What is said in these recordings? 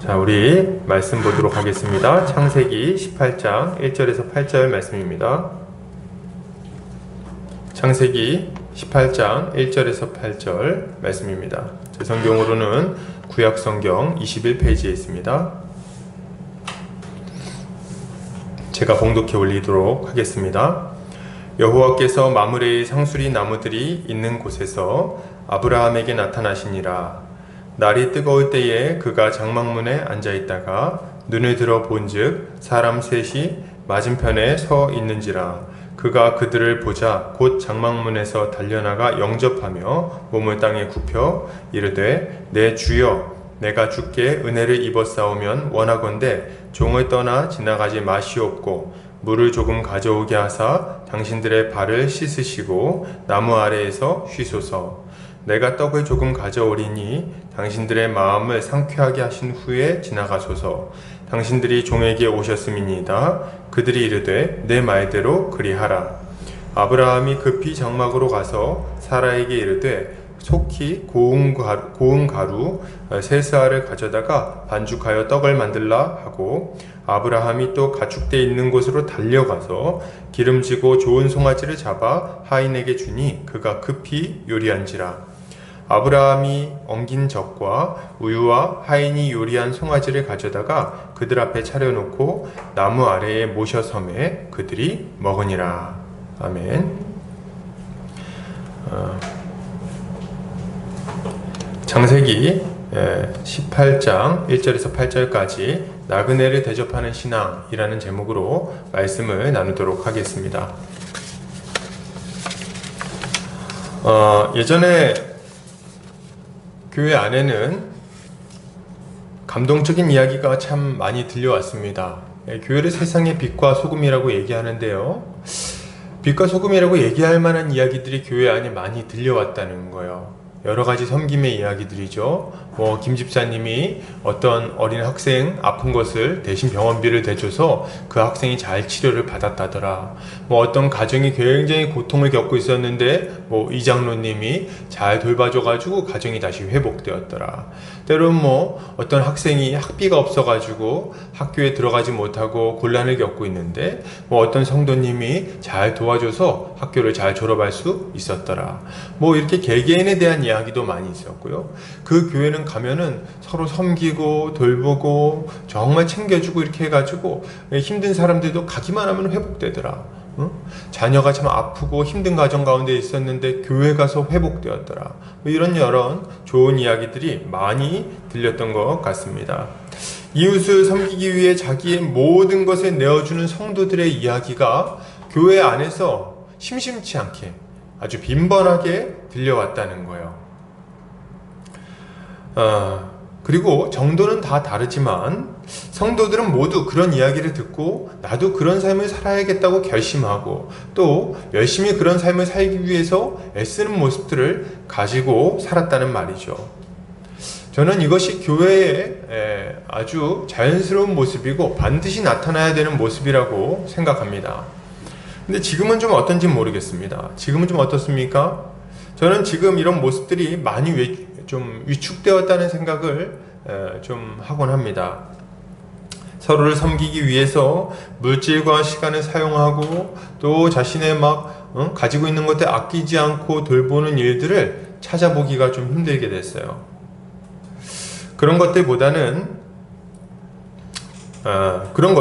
자, 우리 말씀 보도록 하겠습니다. 창세기 18장 1절에서 8절 말씀입니다. 창세기 18장 1절에서 8절 말씀입니다. 제 성경으로는 구약성경 21페이지에 있습니다. 제가 봉독해 올리도록 하겠습니다. 여호와께서 마므레의 상수리 나무들이 있는 곳에서 아브라함에게 나타나시니라. 날이 뜨거울 때에 그가 장막문에 앉아있다가 눈을 들어 본즉 사람 셋이 맞은편에 서 있는지라. 그가 그들을 보자 곧 장막문에서 달려나가 영접하며 몸을 땅에 굽혀 이르되 내 주여 내가 주께 은혜를 입었사오면 원하건대 종을 떠나 지나가지 마시옵고 물을 조금 가져오게 하사 당신들의 발을 씻으시고 나무 아래에서 쉬소서. 내가 떡을 조금 가져오리니 당신들의 마음을 상쾌하게 하신 후에 지나가소서. 당신들이 종에게 오셨음이니이다. 그들이 이르되 내 말대로 그리하라. 아브라함이 급히 장막으로 가서 사라에게 이르되 속히 고운 가루 세스알을 가져다가 반죽하여 떡을 만들라 하고 아브라함이 또 가축대 있는 곳으로 달려가서 기름지고 좋은 송아지를 잡아 하인에게 주니 그가 급히 요리한지라. 아브라함이 엉긴 젖과 우유와 하인이 요리한 송아지를 가져다가 그들 앞에 차려놓고 나무 아래에 모셔 섬에 그들이 먹으니라. 아멘. 창세기 18장 1절에서 8절까지 나그네를 대접하는 신앙이라는 제목으로 말씀을 나누도록 하겠습니다. 예전에 교회 안에는 감동적인 이야기가 참 많이 들려왔습니다. 교회를 세상의 빛과 소금이라고 얘기하는데요. 빛과 소금이라고 얘기할 만한 이야기들이 교회 안에 많이 들려왔다는 거예요. 여러 가지 섬김의 이야기들이죠. 김 집사님이 어떤 어린 학생 아픈 것을 대신 병원비를 대줘서 그 학생이 잘 치료를 받았다더라. 어떤 가정이 굉장히 고통을 겪고 있었는데 이 장로님이 잘 돌봐줘가지고 가정이 다시 회복되었더라. 때로는 어떤 학생이 학비가 없어가지고 학교에 들어가지 못하고 곤란을 겪고 있는데 어떤 성도님이 잘 도와줘서 학교를 잘 졸업할 수 있었더라. 이렇게 개개인에 대한 이야기도 많이 있었고요. 그 교회는 가면은 서로 섬기고 돌보고 정말 챙겨주고 이렇게 해가지고 힘든 사람들도 가기만 하면 회복되더라. 자녀가 참 아프고 힘든 가정 가운데 있었는데 교회 가서 회복되었더라. 이런 여러 좋은 이야기들이 많이 들렸던 것 같습니다. 이웃을 섬기기 위해 자기의 모든 것을 내어주는 성도들의 이야기가 교회 안에서 심심치 않게 아주 빈번하게 들려왔다는 거예요. 그리고 정도는 다 다르지만 성도들은 모두 그런 이야기를 듣고 나도 그런 삶을 살아야겠다고 결심하고 또 열심히 그런 삶을 살기 위해서 애쓰는 모습들을 가지고 살았다는 말이죠. 저는 이것이 교회의 아주 자연스러운 모습이고 반드시 나타나야 되는 모습이라고 생각합니다. 근데 지금은 좀 어떤지 모르겠습니다. 지금은 좀 어떻습니까? 저는 지금 이런 모습들이 많이 좀 위축되었다는 생각을 좀 하곤 합니다. 서로를 섬기기 위해서 물질과 시간을 사용하고 또 자신의 가지고 있는 것들 아끼지 않고 돌보는 일들을 찾아보기가 좀 힘들게 됐어요. 그런 것들보다는 그런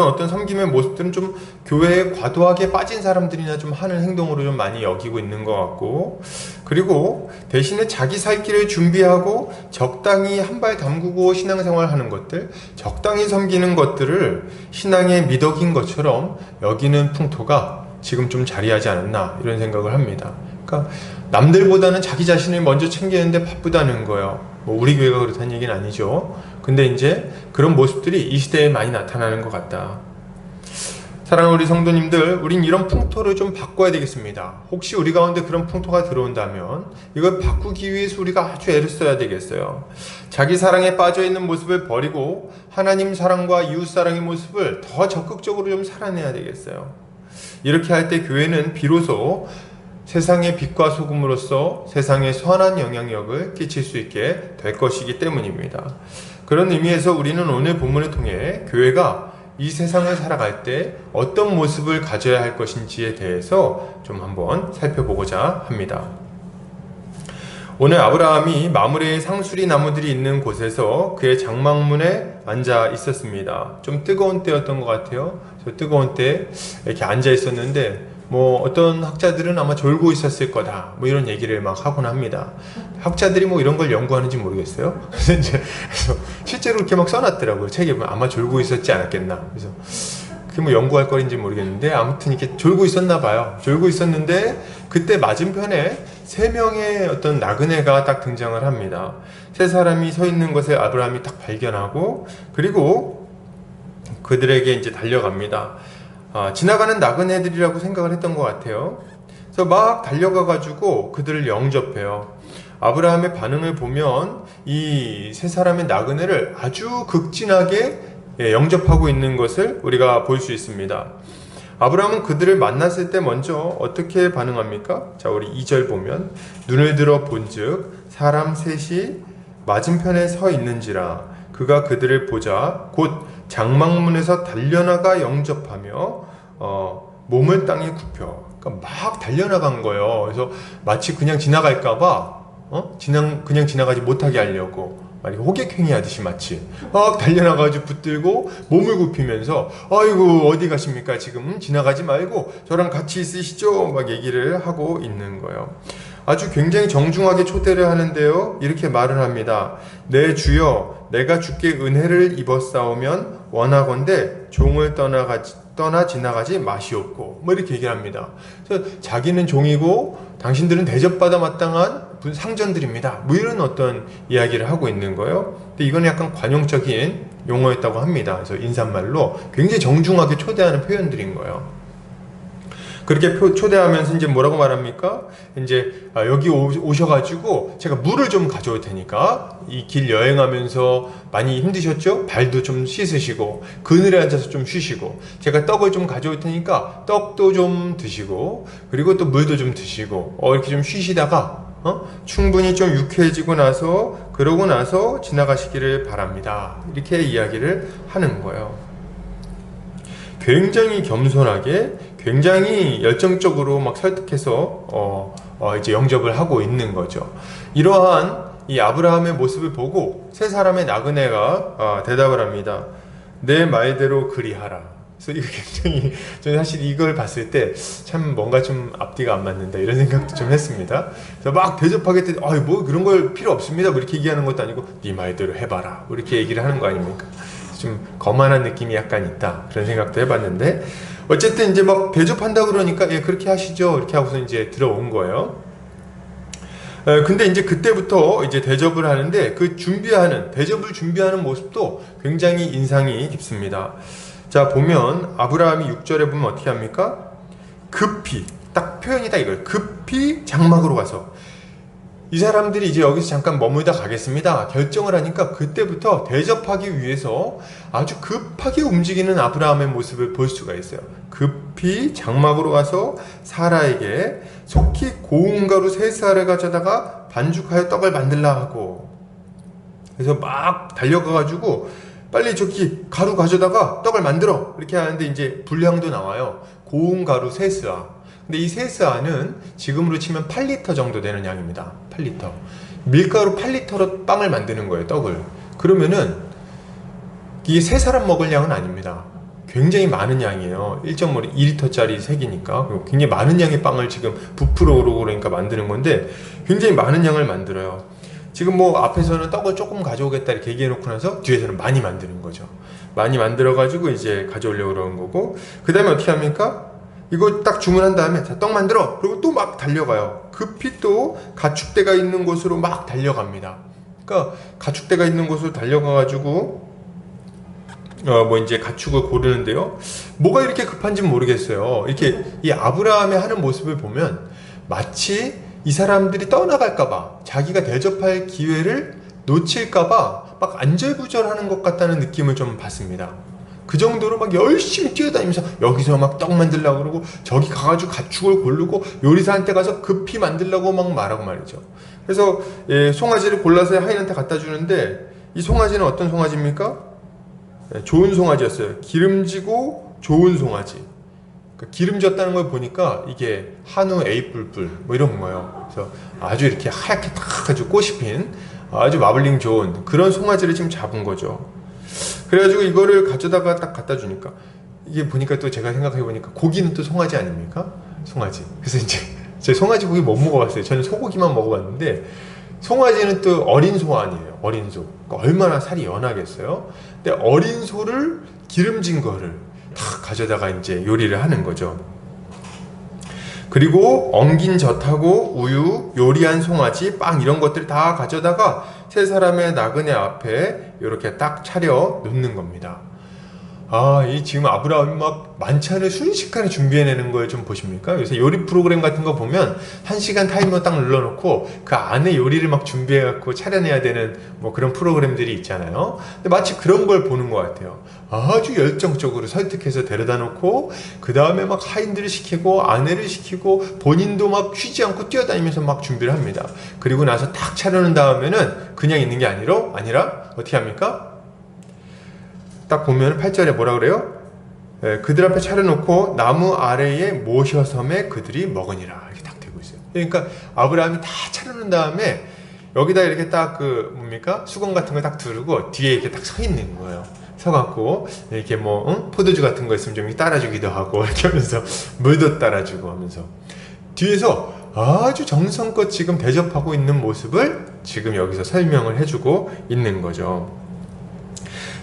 어떤 섬김의 모습들은 좀 교회에 과도하게 빠진 사람들이나 좀 하는 행동으로 좀 많이 여기고 있는 것 같고, 그리고 대신에 자기 살 길을 준비하고 적당히 한 발 담그고 신앙생활 하는 것들, 적당히 섬기는 것들을 신앙의 미덕인 것처럼 여기는 풍토가 지금 좀 자리하지 않았나 이런 생각을 합니다. 그러니까 남들보다는 자기 자신을 먼저 챙기는데 바쁘다는 거예요. 우리 교회가 그렇다는 얘기는 아니죠. 근데 이제 그런 모습들이 이 시대에 많이 나타나는 것 같다. 사랑하는 우리 성도님들, 우린 이런 풍토를 좀 바꿔야 되겠습니다. 혹시 우리 가운데 그런 풍토가 들어온다면 이걸 바꾸기 위해서 우리가 아주 애를 써야 되겠어요. 자기 사랑에 빠져있는 모습을 버리고 하나님 사랑과 이웃 사랑의 모습을 더 적극적으로 좀 살아내야 되겠어요. 이렇게 할 때 교회는 비로소 세상의 빛과 소금으로서 세상에 선한 영향력을 끼칠 수 있게 될 것이기 때문입니다. 그런 의미에서 우리는 오늘 본문을 통해 교회가 이 세상을 살아갈 때 어떤 모습을 가져야 할 것인지에 대해서 좀 한번 살펴보고자 합니다. 오늘 아브라함이 마므레의 상수리 나무들이 있는 곳에서 그의 장막문에 앉아 있었습니다. 좀 뜨거운 때였던 것 같아요. 저 뜨거운 때 이렇게 앉아 있었는데 뭐 어떤 학자들은 아마 졸고 있었을 거다 뭐 이런 얘기를 막 하곤 합니다. 학자들이 뭐 이런 걸 연구하는지 모르겠어요. 그래서 실제로 이렇게 막 써놨더라고요. 책에 보면 아마 졸고 있었지 않았겠나. 그래서 그게 뭐 연구할 거인지 모르겠는데 아무튼 이렇게 졸고 있었나 봐요. 졸고 있었는데 그때 맞은편에 세 명의 어떤 나그네가 딱 등장을 합니다. 세 사람이 서 있는 것을 아브라함이 딱 발견하고 그리고 그들에게 이제 달려갑니다. 지나가는 나그네들이라고 생각을 했던 것 같아요. 그래서 막 달려가가지고 그들을 영접해요. 아브라함의 반응을 보면 이 세 사람의 나그네를 아주 극진하게 영접하고 있는 것을 우리가 볼 수 있습니다. 아브라함은 그들을 만났을 때 먼저 어떻게 반응합니까? 자, 우리 2절 보면 눈을 들어 본즉 사람 셋이 맞은편에 서 있는지라 그가 그들을 보자 곧 장막문에서 달려나가 영접하며 몸을 땅에 굽혀. 그러니까 막 달려나간 거예요. 그래서 마치 그냥 지나갈까봐 그냥 지나가지 못하게 하려고 호객행위 하듯이 마치 막 달려나가지고 붙들고 몸을 굽히면서 아이고 어디 가십니까 지금 지나가지 말고 저랑 같이 있으시죠 막 얘기를 하고 있는 거예요. 아주 굉장히 정중하게 초대를 하는데요. 이렇게 말을 합니다. 내 주여 내가 주께 은혜를 입었사오면 원하건대 종을 떠나 지나가지 마시옵고 뭐 이렇게 얘기를 합니다. 그래서 자기는 종이고 당신들은 대접받아 마땅한 상전들입니다. 뭐 이런 어떤 이야기를 하고 있는 거예요. 근데 이건 약간 관용적인 용어였다고 합니다. 그래서 인사말로 굉장히 정중하게 초대하는 표현들인 거예요. 그렇게 초대하면서 이제 뭐라고 말합니까? 이제 여기 오셔가지고 제가 물을 좀 가져올 테니까 이 길 여행하면서 많이 힘드셨죠? 발도 좀 씻으시고 그늘에 앉아서 좀 쉬시고 제가 떡을 좀 가져올 테니까 떡도 좀 드시고 그리고 또 물도 좀 드시고 이렇게 좀 쉬시다가 충분히 좀 유쾌해지고 나서 그러고 나서 지나가시기를 바랍니다. 이렇게 이야기를 하는 거예요. 굉장히 겸손하게 굉장히 열정적으로 막 설득해서 이제 영접을 하고 있는 거죠. 이러한 이 아브라함의 모습을 보고 세 사람의 나그네가 대답을 합니다. 내 말대로 그리하라. 그래서 이거 굉장히 저는 사실 이걸 봤을 때 참 뭔가 좀 앞뒤가 안 맞는다 이런 생각도 좀 했습니다. 그래서 막 대접하겠더니 뭐 그런 걸 필요 없습니다. 뭐 이렇게 얘기하는 것도 아니고 네 말대로 해봐라. 뭐 이렇게 얘기를 하는 거 아닙니까? 좀 거만한 느낌이 약간 있다 그런 생각도 해봤는데 어쨌든 이제 막 대접한다 그러니까 예 그렇게 하시죠 이렇게 하고서 이제 들어온 거예요. 근데 이제 그때부터 이제 대접을 하는데 그 대접을 준비하는 모습도 굉장히 인상이 깊습니다. 자 보면 아브라함이 6절에 보면 어떻게 합니까? 급히 딱 표현이 딱 이거예요. 급히 장막으로 가서 이 사람들이 이제 여기서 잠깐 머물다 가겠습니다 결정을 하니까 그때부터 대접하기 위해서 아주 급하게 움직이는 아브라함의 모습을 볼 수가 있어요. 급히 장막으로 가서 사라에게 속히 고운 가루 3쌀을 가져다가 반죽하여 떡을 만들라 하고 그래서 막 달려가가지고 빨리 저기 가루 가져다가 떡을 만들어 이렇게 하는데 이제 분량도 나와요. 고운 가루 3쌀. 근데 이 3쌀은 지금으로 치면 8리터 정도 되는 양입니다. 8리터. 밀가루 8리터로 빵을 만드는 거예요, 떡을. 그러면은 이게 3사람 먹을 양은 아닙니다. 굉장히 많은 양이에요. 1.2리터짜리 색이니까 굉장히 많은 양의 빵을 지금 부풀어 그러니까 만드는 건데 굉장히 많은 양을 만들어요. 지금 뭐 앞에서는 떡을 조금 가져오겠다 이렇게 얘기해놓고 나서 뒤에서는 많이 만드는 거죠. 많이 만들어가지고 이제 가져오려고 그러는 거고 그 다음에 어떻게 합니까? 이거 딱 주문한 다음에 자, 떡 만들어! 그리고 또 막 달려가요. 급히 또 가축대가 있는 곳으로 막 달려갑니다. 그러니까 가축대가 있는 곳으로 달려가가지고 뭐 이제 가축을 고르는데요. 뭐가 이렇게 급한지 모르겠어요. 이렇게 이 아브라함의 하는 모습을 보면 마치 이 사람들이 떠나갈까봐 자기가 대접할 기회를 놓칠까봐 막 안절부절하는 것 같다는 느낌을 좀 받습니다. 그 정도로 막 열심히 뛰어다니면서 여기서 막 떡 만들려고 그러고 저기 가가지고 가축을 고르고 요리사한테 가서 급히 만들려고 막 말하고 말이죠. 그래서 송아지를 골라서 하인한테 갖다 주는데 이 송아지는 어떤 송아지입니까? 좋은 송아지였어요. 기름지고 좋은 송아지. 그러니까 기름졌다는 걸 보니까 이게 한우 A뿔뿔 뭐 이런 거예요. 그래서 아주 이렇게 하얗게 탁 아주 꽃이 핀 아주 마블링 좋은 그런 송아지를 지금 잡은 거죠. 그래가지고 이거를 가져다가 딱 갖다 주니까 이게 보니까 또 제가 생각해 보니까 고기는 또 송아지 아닙니까? 송아지. 그래서 이제 제 송아지 고기 못 먹어봤어요. 저는 소고기만 먹어봤는데 송아지는 또 어린 소 아니에요. 어린 소. 그러니까 얼마나 살이 연하겠어요. 근데 어린 소를 기름진 거를 다 가져다가 이제 요리를 하는 거죠. 그리고 엉긴 젖하고 우유, 요리한 송아지, 빵 이런 것들 다 가져다가 세 사람의 나그네 앞에 이렇게 딱 차려 놓는 겁니다. 이 지금 아브라함이 막 만찬을 순식간에 준비해내는 걸 좀 보십니까? 요새 요리 프로그램 같은 거 보면 1시간 타이머 딱 눌러놓고 그 안에 요리를 막 준비해갖고 차려내야 되는 뭐 그런 프로그램들이 있잖아요. 근데 마치 그런 걸 보는 것 같아요. 아주 열정적으로 설득해서 데려다 놓고 그 다음에 막 하인들을 시키고 아내를 시키고 본인도 막 쉬지 않고 뛰어다니면서 막 준비를 합니다. 그리고 나서 딱 차려놓은 다음에는 그냥 있는 게 아니라 어떻게 합니까? 딱 보면 8절에 뭐라 그래요? 그들 앞에 차려놓고 나무 아래에 모셔섬에 그들이 먹으니라 이렇게 딱 되고 있어요. 그러니까 아브라함이 다 차려놓은 다음에 여기다 이렇게 딱 수건 같은 걸 딱 두르고 뒤에 이렇게 딱 서 있는 거예요. 서갖고 이렇게 포도주 같은 거 있으면 좀 따라주기도 하고 이렇게 하면서 물도 따라주고 하면서 뒤에서 아주 정성껏 지금 대접하고 있는 모습을 지금 여기서 설명을 해주고 있는 거죠.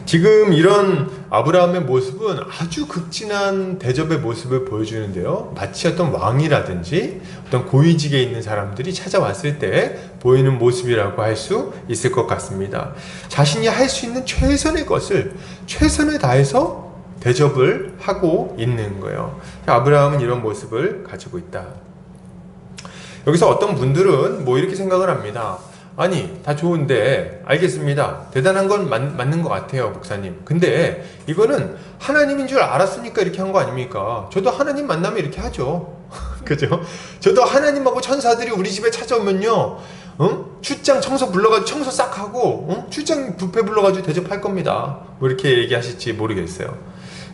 지금 이런 아브라함의 모습은 아주 극진한 대접의 모습을 보여주는데요. 마치 어떤 왕이라든지 어떤 고위직에 있는 사람들이 찾아왔을 때 보이는 모습이라고 할 수 있을 것 같습니다. 자신이 할 수 있는 최선의 것을 최선을 다해서 대접을 하고 있는 거예요. 아브라함은 이런 모습을 가지고 있다. 여기서 어떤 분들은 이렇게 생각을 합니다. 아니 다 좋은데 알겠습니다. 대단한 건 맞는 것 같아요 목사님. 근데 이거는 하나님인 줄 알았으니까 이렇게 한 거 아닙니까? 저도 하나님 만나면 이렇게 하죠. 그죠? 저도 하나님하고 천사들이 우리 집에 찾아오면요 출장 청소 불러가지고 청소 싹 하고 출장 뷔페 불러가지고 대접할 겁니다. 뭐 이렇게 얘기하실지 모르겠어요.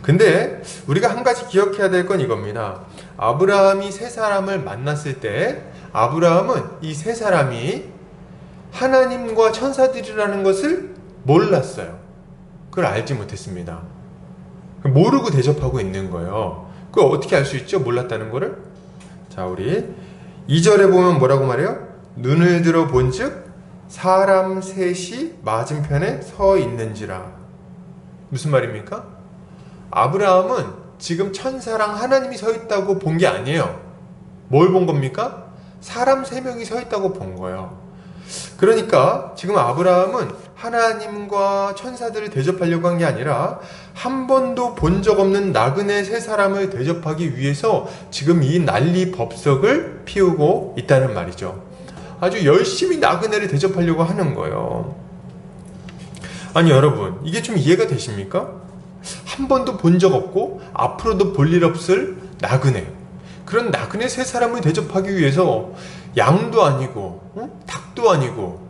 근데 우리가 한 가지 기억해야 될 건 이겁니다. 아브라함이 세 사람을 만났을 때 아브라함은 이 세 사람이 하나님과 천사들이라는 것을 몰랐어요. 그걸 알지 못했습니다. 모르고 대접하고 있는 거예요. 그걸 어떻게 알 수 있죠? 몰랐다는 거를? 자, 우리 2절에 보면 뭐라고 말해요? 눈을 들어 본즉 사람 셋이 맞은편에 서 있는지라. 무슨 말입니까? 아브라함은 지금 천사랑 하나님이 서 있다고 본 게 아니에요. 뭘 본 겁니까? 사람 3명이 서 있다고 본 거예요. 그러니까 지금 아브라함은 하나님과 천사들을 대접하려고 한 게 아니라 한 번도 본 적 없는 나그네 세 사람을 대접하기 위해서 지금 이 난리법석을 피우고 있다는 말이죠. 아주 열심히 나그네를 대접하려고 하는 거예요. 아니 여러분, 이게 좀 이해가 되십니까? 한 번도 본 적 없고 앞으로도 볼 일 없을 나그네, 그런 나그네 세 사람을 대접하기 위해서 양도 아니고 닭도 아니고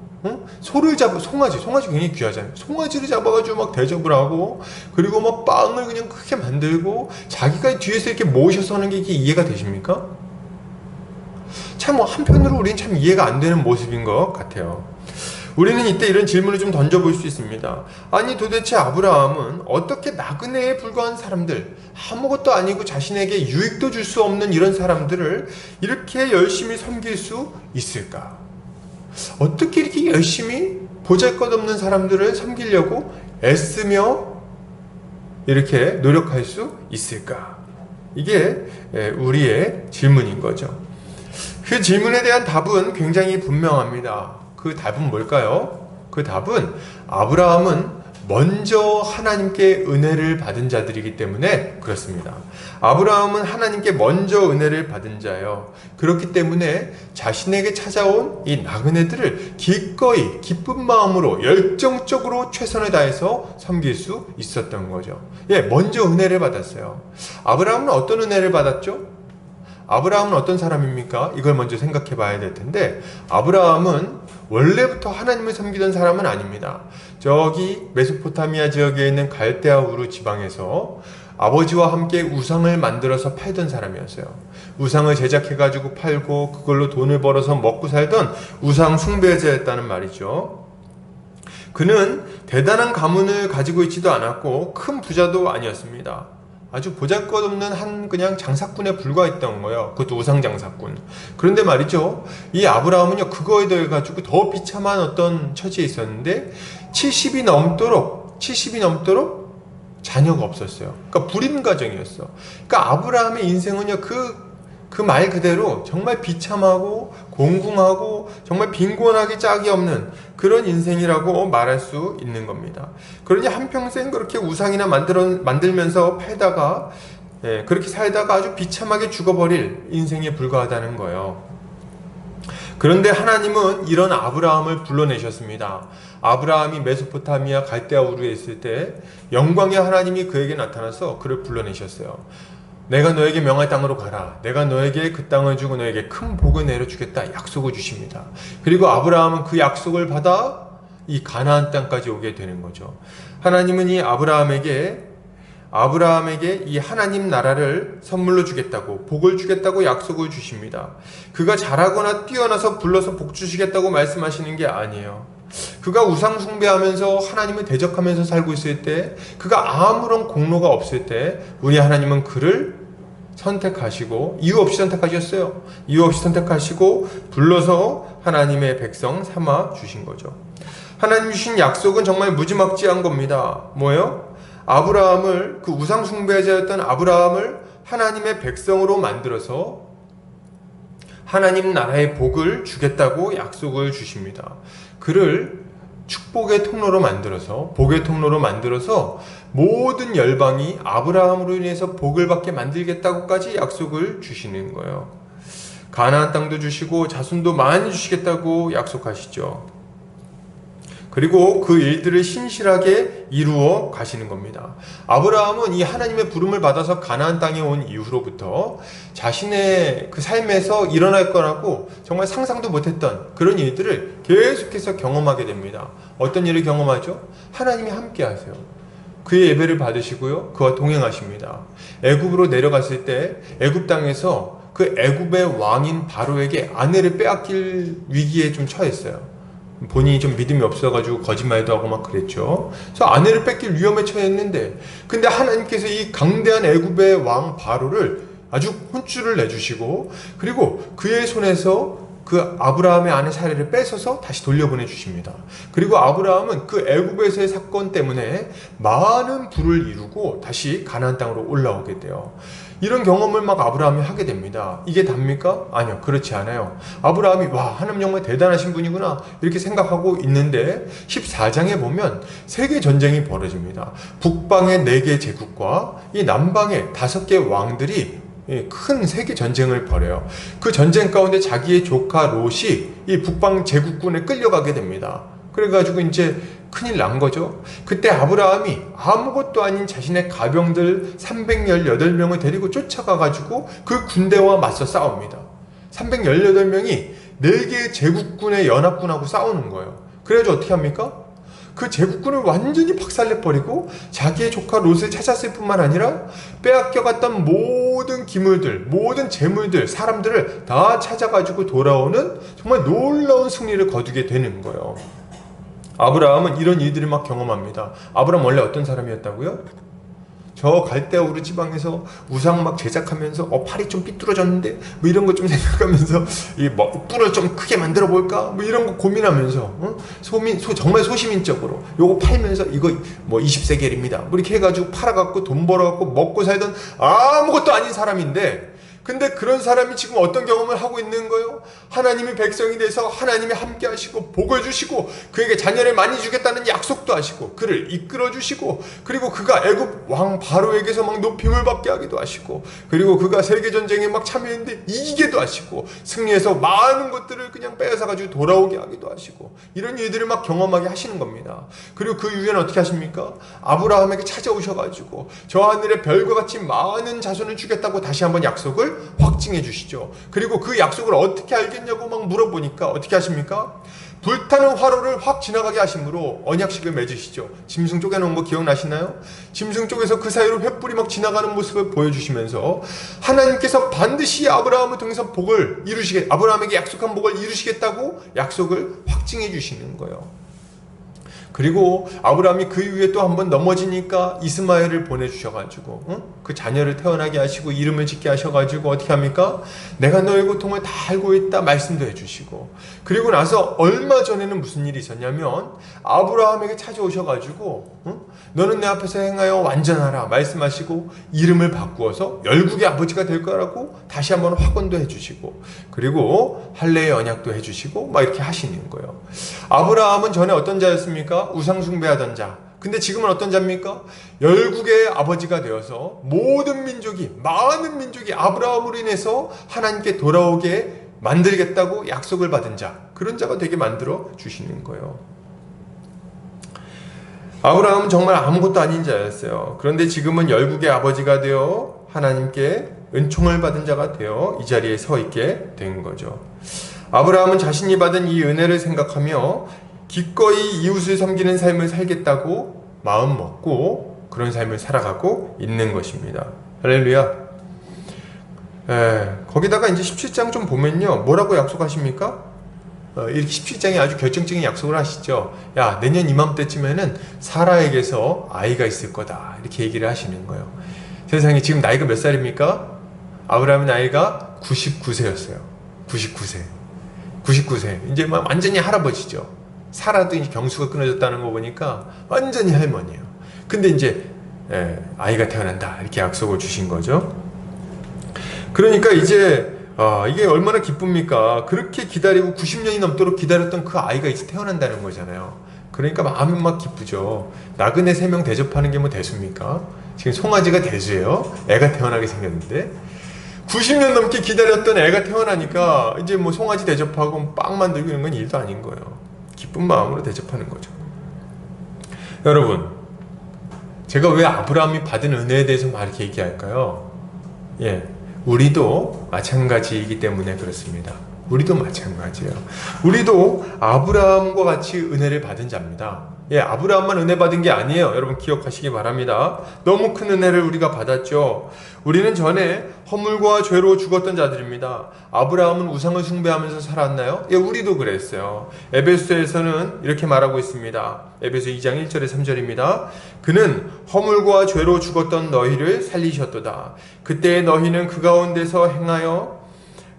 소를 송아지 굉장히 귀하잖아요. 송아지를 잡아가지고 막 대접을 하고 그리고 막 빵을 그냥 크게 만들고 자기가 뒤에서 이렇게 모셔서 하는 게 이게 이해가 되십니까? 참 한편으로 우리는 참 이해가 안 되는 모습인 것 같아요. 우리는 이때 이런 질문을 좀 던져볼 수 있습니다. 아니 도대체 아브라함은 어떻게 나그네에 불과한 사람들, 아무것도 아니고 자신에게 유익도 줄 수 없는 이런 사람들을 이렇게 열심히 섬길 수 있을까? 어떻게 이렇게 열심히 보잘것없는 사람들을 섬기려고 애쓰며 이렇게 노력할 수 있을까? 이게 우리의 질문인 거죠. 그 질문에 대한 답은 굉장히 분명합니다. 그 답은 뭘까요? 그 답은 아브라함은 먼저 하나님께 은혜를 받은 자들이기 때문에 그렇습니다. 아브라함은 하나님께 먼저 은혜를 받은 자예요. 그렇기 때문에 자신에게 찾아온 이 나그네들을 기꺼이 기쁜 마음으로 열정적으로 최선을 다해서 섬길 수 있었던 거죠. 먼저 은혜를 받았어요. 아브라함은 어떤 은혜를 받았죠? 아브라함은 어떤 사람입니까? 이걸 먼저 생각해 봐야 될 텐데, 아브라함은 원래부터 하나님을 섬기던 사람은 아닙니다. 저기 메소포타미아 지역에 있는 갈대아 우르 지방에서 아버지와 함께 우상을 만들어서 팔던 사람이었어요. 우상을 제작해가지고 팔고 그걸로 돈을 벌어서 먹고 살던 우상 숭배자였다는 말이죠. 그는 대단한 가문을 가지고 있지도 않았고 큰 부자도 아니었습니다. 아주 보잘것없는 한 그냥 장사꾼에 불과했던 거예요. 그것도 우상 장사꾼. 그런데 말이죠, 이 아브라함은요, 그거에 대해 가지고 더 비참한 어떤 처지에 있었는데 70이 넘도록 자녀가 없었어요. 그러니까 불임 가정이었어. 그러니까 아브라함의 인생은요, 그 말 그대로 정말 비참하고 공궁하고 정말 빈곤하게 짝이 없는 그런 인생이라고 말할 수 있는 겁니다. 그러니 한평생 그렇게 우상이나 만들면서 팔다가, 그렇게 살다가 아주 비참하게 죽어버릴 인생에 불과하다는 거예요. 그런데 하나님은 이런 아브라함을 불러내셨습니다. 아브라함이 메소포타미아 갈대아 우르에 있을 때 영광의 하나님이 그에게 나타나서 그를 불러내셨어요. 내가 너에게 명할 땅으로 가라. 내가 너에게 그 땅을 주고 너에게 큰 복을 내려주겠다. 약속을 주십니다. 그리고 아브라함은 그 약속을 받아 이 가나안 땅까지 오게 되는 거죠. 하나님은 이 아브라함에게 이 하나님 나라를 선물로 주겠다고, 복을 주겠다고 약속을 주십니다. 그가 잘하거나 뛰어나서 불러서 복 주시겠다고 말씀하시는 게 아니에요. 그가 우상 숭배하면서 하나님을 대적하면서 살고 있을 때, 그가 아무런 공로가 없을 때 우리 하나님은 그를 선택하시고, 이유 없이 선택하셨어요. 이유 없이 선택하시고 불러서 하나님의 백성 삼아 주신 거죠. 하나님 주신 약속은 정말 무지막지한 겁니다. 뭐예요? 아브라함을, 그 우상 숭배자였던 아브라함을 하나님의 백성으로 만들어서 하나님 나라의 복을 주겠다고 약속을 주십니다. 그를 축복의 통로로 만들어서, 복의 통로로 만들어서 모든 열방이 아브라함으로 인해서 복을 받게 만들겠다고까지 약속을 주시는 거예요. 가나안 땅도 주시고 자손도 많이 주시겠다고 약속하시죠. 그리고 그 일들을 신실하게 이루어 가시는 겁니다. 아브라함은 이 하나님의 부름을 받아서 가나안 땅에 온 이후로부터 자신의 그 삶에서 일어날 거라고 정말 상상도 못했던 그런 일들을 계속해서 경험하게 됩니다. 어떤 일을 경험하죠? 하나님이 함께 하세요. 그의 예배를 받으시고요, 그와 동행하십니다. 애굽으로 내려갔을 때 애굽 땅에서 그 애굽의 왕인 바로에게 아내를 빼앗길 위기에 좀 처했어요. 본인이 좀 믿음이 없어가지고 거짓말도 하고 막 그랬죠. 그래서 아내를 뺏길 위험에 처했는데, 근데 하나님께서 이 강대한 애굽의 왕 바로를 아주 혼쭐을 내주시고, 그리고 그의 손에서 그 아브라함의 아내 사례를 뺏어서 다시 돌려보내 주십니다. 그리고 아브라함은 그 애굽에서의 사건 때문에 많은 부를 이루고 다시 가나안 땅으로 올라오게 돼요. 이런 경험을 막 아브라함이 하게 됩니다. 이게 답니까? 아니요, 그렇지 않아요. 아브라함이 와, 하나님 정말 대단하신 분이구나 이렇게 생각하고 있는데 14장에 보면 세계 전쟁이 벌어집니다. 북방의 4개 제국과 이 남방의 5개 왕들이 큰 세계 전쟁을 벌여요. 그 전쟁 가운데 자기의 조카 롯이 이 북방 제국군에 끌려가게 됩니다. 그래가지고 이제 큰일 난 거죠. 그때 아브라함이 아무것도 아닌 자신의 가병들 318명을 데리고 쫓아가가지고 그 군대와 맞서 싸웁니다. 318명이 4개의 제국군의 연합군하고 싸우는 거예요. 그래가지고 어떻게 합니까? 그 제국군을 완전히 박살내버리고 자기의 조카 롯을 찾았을 뿐만 아니라 빼앗겨갔던 모든 기물들, 모든 재물들, 사람들을 다 찾아가지고 돌아오는 정말 놀라운 승리를 거두게 되는 거예요. 아브라함은 이런 일들을 막 경험합니다. 아브라함 원래 어떤 사람이었다고요? 저 갈대아 우르 지방에서 우상 막 제작하면서 팔이 좀 삐뚤어졌는데 뭐 이런 거 좀 생각하면서 이 뿔을 좀 크게 만들어 볼까 뭐 이런 거 고민하면서 정말 소시민적으로 요거 팔면서 이거 뭐 20세겔입니다 뭐 이렇게 해가지고 팔아갖고 돈 벌어갖고 먹고 살던 아무것도 아닌 사람인데, 근데 그런 사람이 지금 어떤 경험을 하고 있는 거예요? 하나님이 백성이 돼서 하나님이 함께 하시고 복을 주시고 그에게 자녀를 많이 주겠다는 약속도 하시고 그를 이끌어 주시고, 그리고 그가 애굽 왕 바로에게서 막 높임을 받게 하기도 하시고, 그리고 그가 세계전쟁에 막 참여했는데 이기게도 하시고 승리해서 많은 것들을 그냥 빼앗아 가지고 돌아오게 하기도 하시고, 이런 일들을 막 경험하게 하시는 겁니다. 그리고 그 이후에는 어떻게 하십니까? 아브라함에게 찾아오셔가지고 저 하늘의 별과 같이 많은 자손을 주겠다고 다시 한번 약속을 약속을 확증해 주시죠. 그리고 그 약속을 어떻게 알겠냐고 막 물어보니까 어떻게 하십니까? 불타는 화로를 확 지나가게 하심으로 언약식을 맺으시죠. 짐승 쪼개놓은 거 기억나시나요? 짐승 쪽에서 그 사이로 횃불이 막 지나가는 모습을 보여주시면서 하나님께서 반드시 아브라함을 통해서 아브라함에게 약속한 복을 이루시겠다고 약속을 확증해 주시는 거예요. 그리고 아브라함이 그 이후에 또 한번 넘어지니까 이스마엘을 보내주셔가지고 그 자녀를 태어나게 하시고 이름을 짓게 하셔가지고 어떻게 합니까? 내가 너의 고통을 다 알고 있다 말씀도 해주시고, 그리고 나서 얼마 전에는 무슨 일이 있었냐면 아브라함에게 찾아오셔가지고 너는 내 앞에서 행하여 완전하라 말씀하시고 이름을 바꾸어서 열국의 아버지가 될 거라고 다시 한번 확언도 해주시고, 그리고 할례의 언약도 해주시고 막 이렇게 하시는 거예요. 아브라함은 전에 어떤 자였습니까? 우상 숭배하던 자. 근데 지금은 어떤 자입니까? 열국의 아버지가 되어서 모든 민족이, 많은 민족이 아브라함으로 인해서 하나님께 돌아오게 만들겠다고 약속을 받은 자, 그런 자가 되게 만들어 주시는 거예요. 아브라함은 정말 아무것도 아닌 자였어요. 그런데 지금은 열국의 아버지가 되어 하나님께 은총을 받은 자가 되어 이 자리에 서 있게 된 거죠. 아브라함은 자신이 받은 이 은혜를 생각하며 기꺼이 이웃을 섬기는 삶을 살겠다고 마음 먹고 그런 삶을 살아가고 있는 것입니다. 할렐루야. 거기다가 이제 17장 좀 보면요, 뭐라고 약속하십니까? 이렇게 17장에 아주 결정적인 약속을 하시죠. 야, 내년 이맘때쯤에는 사라에게서 아이가 있을 거다, 이렇게 얘기를 하시는 거예요. 세상에 지금 나이가 몇 살입니까? 아브라함의 나이가 99세였어요. 99세. 이제 막 완전히 할아버지죠. 사라도 이제 경수가 끊어졌다는 거 보니까 완전히 할머니예요. 근데 이제 아이가 태어난다, 이렇게 약속을 주신 거죠. 그러니까 이제 이게 얼마나 기쁩니까? 그렇게 기다리고 90년이 넘도록 기다렸던 그 아이가 이제 태어난다는 거잖아요. 그러니까 마음이 막 기쁘죠. 나그네 3명 대접하는 게 뭐 대수입니까? 지금 송아지가 대수예요. 애가 태어나게 생겼는데 90년 넘게 기다렸던 애가 태어나니까 이제 뭐 송아지 대접하고 빵 만들고 이런 건 일도 아닌 거예요. 기쁜 마음으로 대접하는 거죠. 여러분, 제가 왜 아브라함이 받은 은혜에 대해서 막 이렇게 얘기할까요? 우리도 마찬가지이기 때문에 그렇습니다. 우리도 마찬가지예요. 우리도 아브라함과 같이 은혜를 받은 자입니다. 아브라함만 은혜 받은 게 아니에요. 여러분 기억하시기 바랍니다. 너무 큰 은혜를 우리가 받았죠. 우리는 전에 허물과 죄로 죽었던 자들입니다. 아브라함은 우상을 숭배하면서 살았나요? 우리도 그랬어요. 에베소에서는 이렇게 말하고 있습니다. 에베소 2장 1절에 3절입니다. 그는 허물과 죄로 죽었던 너희를 살리셨도다. 그때 너희는 그 가운데서 행하여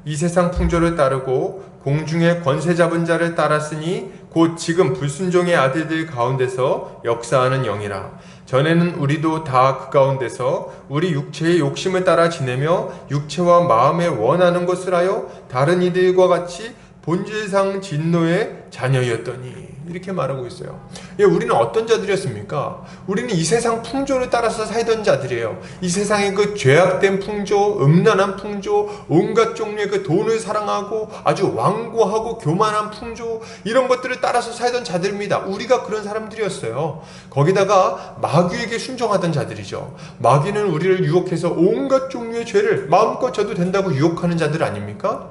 이 세상 풍조를 따르고 공중의 권세 잡은 자를 따랐으니 곧 지금 불순종의 아들들 가운데서 역사하는 영이라. 전에는 우리도 다 그 가운데서 우리 육체의 욕심을 따라 지내며 육체와 마음에 원하는 것을 하여 다른 이들과 같이 본질상 진노의 자녀였더니, 이렇게 말하고 있어요. 우리는 어떤 자들이었습니까? 우리는 이 세상 풍조를 따라서 살던 자들이에요. 이 세상의 그 죄악된 풍조, 음란한 풍조, 온갖 종류의 그 돈을 사랑하고 아주 완고하고 교만한 풍조, 이런 것들을 따라서 살던 자들입니다. 우리가 그런 사람들이었어요. 거기다가 마귀에게 순종하던 자들이죠. 마귀는 우리를 유혹해서 온갖 종류의 죄를 마음껏 져도 된다고 유혹하는 자들 아닙니까?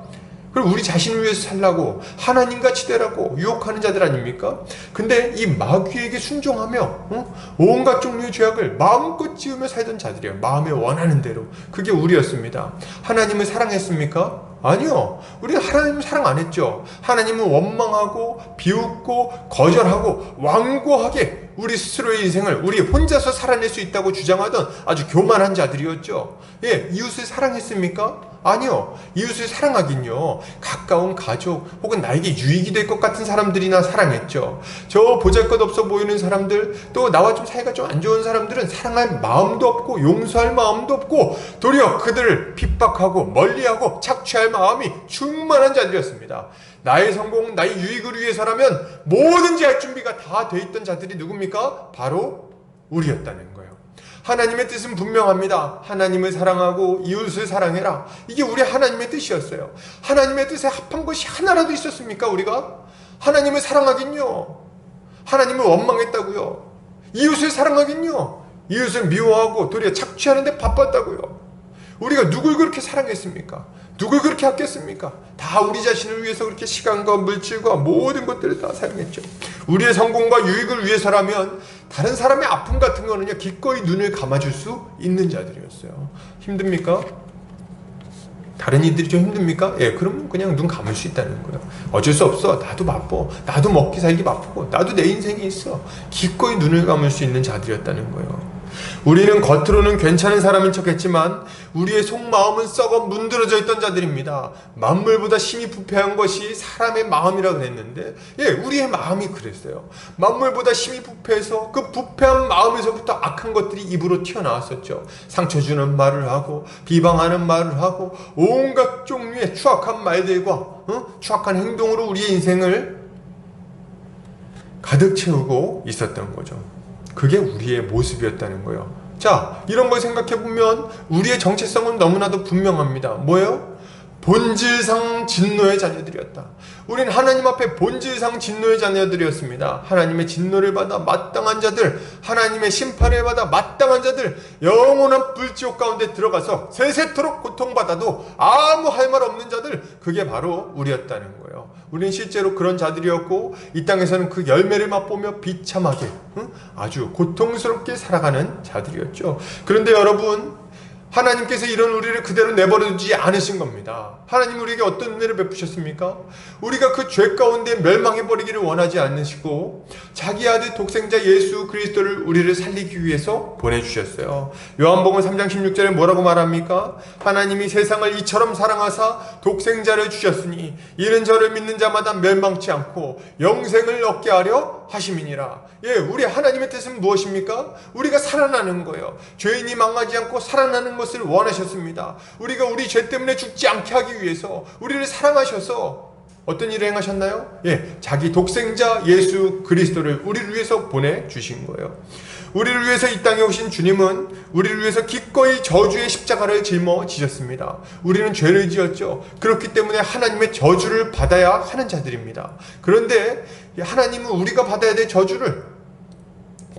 그리고 우리 자신을 위해서 살라고, 하나님같이 되라고 유혹하는 자들 아닙니까? 근데 이 마귀에게 순종하며 온갖 종류의 죄악을 마음껏 지으며 살던 자들이에요. 마음에 원하는 대로. 그게 우리였습니다. 하나님을 사랑했습니까? 아니요. 우리가 하나님을 사랑 안 했죠. 하나님은 원망하고 비웃고 거절하고 완고하게 우리 스스로의 인생을 우리 혼자서 살아낼 수 있다고 주장하던 아주 교만한 자들이었죠. 이웃을 사랑했습니까? 아니요. 이웃을 사랑하긴요, 가까운 가족 혹은 나에게 유익이 될 것 같은 사람들이나 사랑했죠. 저 보잘것없어 보이는 사람들, 또 나와 좀 사이가 좀 안 좋은 사람들은 사랑할 마음도 없고 용서할 마음도 없고 도리어 그들을 핍박하고 멀리하고 착취할 마음이 충만한 자들이었습니다. 나의 성공, 나의 유익을 위해서라면 뭐든지 할 준비가 다 돼 있던 자들이 누굽니까? 바로 우리였다는 거예요. 하나님의 뜻은 분명합니다. 하나님을 사랑하고 이웃을 사랑해라. 이게 우리 하나님의 뜻이었어요. 하나님의 뜻에 합한 것이 하나라도 있었습니까, 우리가? 하나님을 사랑하긴요, 하나님을 원망했다고요. 이웃을 사랑하긴요, 이웃을 미워하고 도리어 착취하는 데 바빴다고요. 우리가 누굴 그렇게 사랑했습니까? 누굴 그렇게 아꼈습니까? 다 우리 자신을 위해서 그렇게 시간과 물질과 모든 것들을 다 사용했죠. 우리의 성공과 유익을 위해서라면 다른 사람의 아픔 같은 거는요, 기꺼이 눈을 감아줄 수 있는 자들이었어요. 힘듭니까? 다른 이들이 좀 힘듭니까? 예, 그러면 그냥 눈 감을 수 있다는 거예요. 어쩔 수 없어. 나도 바빠. 나도 먹기 살기 바쁘고. 나도 내 인생이 있어. 기꺼이 눈을 감을 수 있는 자들이었다는 거예요. 우리는 겉으로는 괜찮은 사람인 척했지만 우리의 속마음은 썩어 문드러져 있던 자들입니다. 만물보다 심히 부패한 것이 사람의 마음이라 그랬는데, 예, 우리의 마음이 그랬어요. 만물보다 심히 부패해서 그 부패한 마음에서부터 악한 것들이 입으로 튀어나왔었죠. 상처 주는 말을 하고 비방하는 말을 하고 온갖 종류의 추악한 말들과 추악한 행동으로 우리의 인생을 가득 채우고 있었던 거죠. 그게 우리의 모습이었다는 거예요. 자, 이런 걸 생각해보면 우리의 정체성은 너무나도 분명합니다. 뭐예요? 본질상 진노의 자녀들이었다. 우린 하나님 앞에 본질상 진노의 자녀들이었습니다. 하나님의 진노를 받아 마땅한 자들, 하나님의 심판을 받아 마땅한 자들, 영원한 불지옥 가운데 들어가서 세세토록 고통받아도 아무 할 말 없는 자들, 그게 바로 우리였다는 거예요. 우린 실제로 그런 자들이었고 이 땅에서는 그 열매를 맛보며 비참하게 아주 고통스럽게 살아가는 자들이었죠. 그런데 여러분, 하나님께서 이런 우리를 그대로 내버려두지 않으신 겁니다. 하나님 우리에게 어떤 은혜를 베푸셨습니까? 우리가 그 죄 가운데 멸망해버리기를 원하지 않으시고 자기 아들 독생자 예수 그리스도를 우리를 살리기 위해서 보내주셨어요. 요한복음 3장 16절에 뭐라고 말합니까? 하나님이 세상을 이처럼 사랑하사 독생자를 주셨으니 이는 저를 믿는 자마다 멸망치 않고 영생을 얻게 하려 하심이니라. 예, 우리 하나님의 뜻은 무엇입니까? 우리가 살아나는 거예요. 죄인이 망하지 않고 살아나는 것을 원하셨습니다. 우리가 우리 죄 때문에 죽지 않게 하기 위해서 우리를 사랑하셔서 어떤 일을 행하셨나요? 예, 자기 독생자 예수 그리스도를 우리를 위해서 보내주신 거예요. 우리를 위해서 이 땅에 오신 주님은 우리를 위해서 기꺼이 저주의 십자가를 짊어지셨습니다. 우리는 죄를 지었죠. 그렇기 때문에 하나님의 저주를 받아야 하는 자들입니다. 그런데 하나님은 우리가 받아야 될 저주를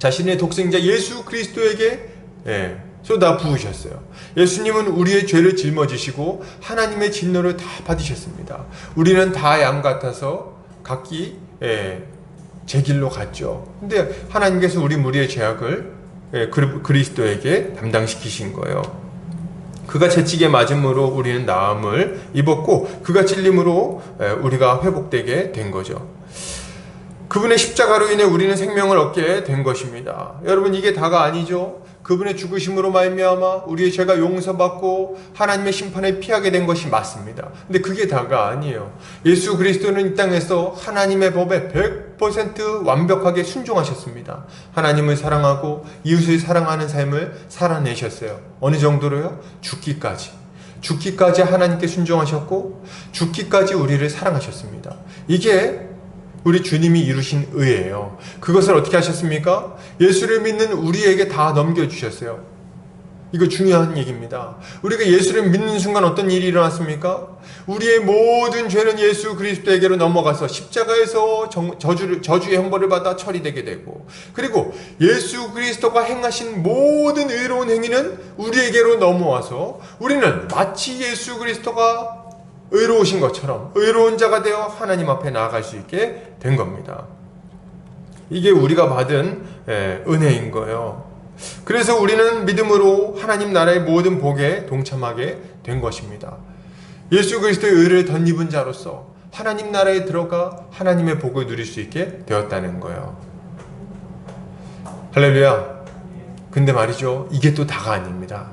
자신의 독생자 예수 그리스도에게 쏟아 부으셨어요. 예수님은 우리의 죄를 짊어지시고 하나님의 진노를 다 받으셨습니다. 우리는 다 양 같아서 각기 제 길로 갔죠. 근데 하나님께서 우리 무리의 죄악을 그리스도에게 담당시키신 거예요. 그가 채찍에 맞음으로 우리는 나음을 입었고 그가 찔림으로 우리가 회복되게 된 거죠. 그분의 십자가로 인해 우리는 생명을 얻게 된 것입니다. 여러분, 이게 다가 아니죠. 그분의 죽으심으로 말미암아 우리의 죄가 용서받고 하나님의 심판을 피하게 된 것이 맞습니다. 근데 그게 다가 아니에요. 예수 그리스도는 이 땅에서 하나님의 법에 100% 완벽하게 순종하셨습니다. 하나님을 사랑하고 이웃을 사랑하는 삶을 살아내셨어요. 어느 정도로요? 죽기까지 하나님께 순종하셨고 죽기까지 우리를 사랑하셨습니다. 이게 우리 주님이 이루신 의예요. 그것을 어떻게 하셨습니까? 예수를 믿는 우리에게 다 넘겨주셨어요. 이거 중요한 얘기입니다. 우리가 예수를 믿는 순간 어떤 일이 일어났습니까? 우리의 모든 죄는 예수 그리스도에게로 넘어가서 십자가에서 저주의 형벌을 받아 처리되게 되고, 그리고 예수 그리스도가 행하신 모든 의로운 행위는 우리에게로 넘어와서 우리는 마치 예수 그리스도가 의로우신 것처럼 의로운 자가 되어 하나님 앞에 나아갈 수 있게 된 겁니다. 이게 우리가 받은 은혜인 거예요. 그래서 우리는 믿음으로 하나님 나라의 모든 복에 동참하게 된 것입니다. 예수 그리스도의 의를 덧입은 자로서 하나님 나라에 들어가 하나님의 복을 누릴 수 있게 되었다는 거예요. 할렐루야. 근데 말이죠, 이게 또 다가 아닙니다.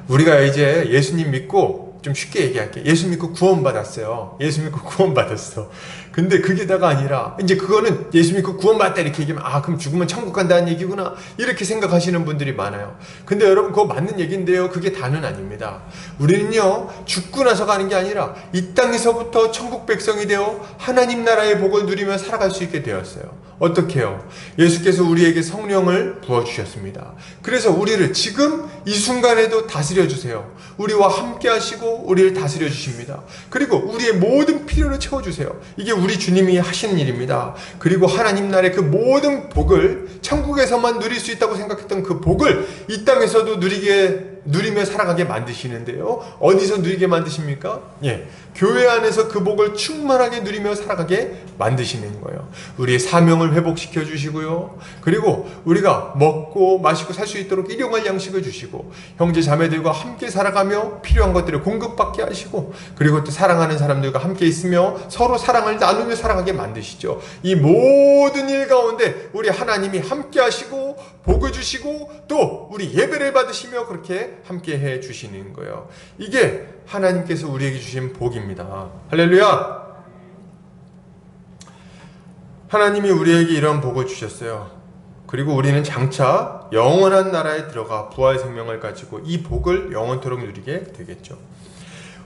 우리가 이제 예수님 믿고, 좀 쉽게 얘기할게. 예수 믿고 구원받았어요. 예수 믿고 구원받았어. 근데 그게 다가 아니라, 이제 그거는 예수 믿고 구원받았다 이렇게 얘기하면, 아, 그럼 죽으면 천국 간다는 얘기구나, 이렇게 생각하시는 분들이 많아요. 근데 여러분, 그거 맞는 얘기인데요, 그게 다는 아닙니다. 우리는요, 죽고 나서 가는 게 아니라 이 땅에서부터 천국 백성이 되어 하나님 나라의 복을 누리며 살아갈 수 있게 되었어요. 어떻게 해요? 예수께서 우리에게 성령을 부어주셨습니다. 그래서 우리를 지금 이 순간에도 다스려 주세요. 우리와 함께 하시고 우리를 다스려 주십니다. 그리고 우리의 모든 필요를 채워주세요. 이게 우리 주님이 하시는 일입니다. 그리고 하나님 나라의 그 모든 복을 천국에서만 누릴 수 있다고 생각했던 그 복을 이 땅에서도 누리게 누리며 살아가게 만드시는데요. 어디서 누리게 만드십니까? 예, 교회 안에서 그 복을 충만하게 누리며 살아가게 만드시는 거예요. 우리의 사명을 회복시켜 주시고요. 그리고 우리가 먹고 마시고 살 수 있도록 일용할 양식을 주시고, 형제 자매들과 함께 살아가며 필요한 것들을 공급받게 하시고, 그리고 또 사랑하는 사람들과 함께 있으며 서로 사랑을 나누며 살아가게 만드시죠. 이 모든 일 가운데 우리 하나님이 함께 하시고 복을 주시고 또 우리 예배를 받으시며 그렇게 함께 해 주시는 거예요. 이게 하나님께서 우리에게 주신 복입니다. 할렐루야! 하나님이 우리에게 이런 복을 주셨어요. 그리고 우리는 장차 영원한 나라에 들어가 부활 생명을 가지고 이 복을 영원토록 누리게 되겠죠.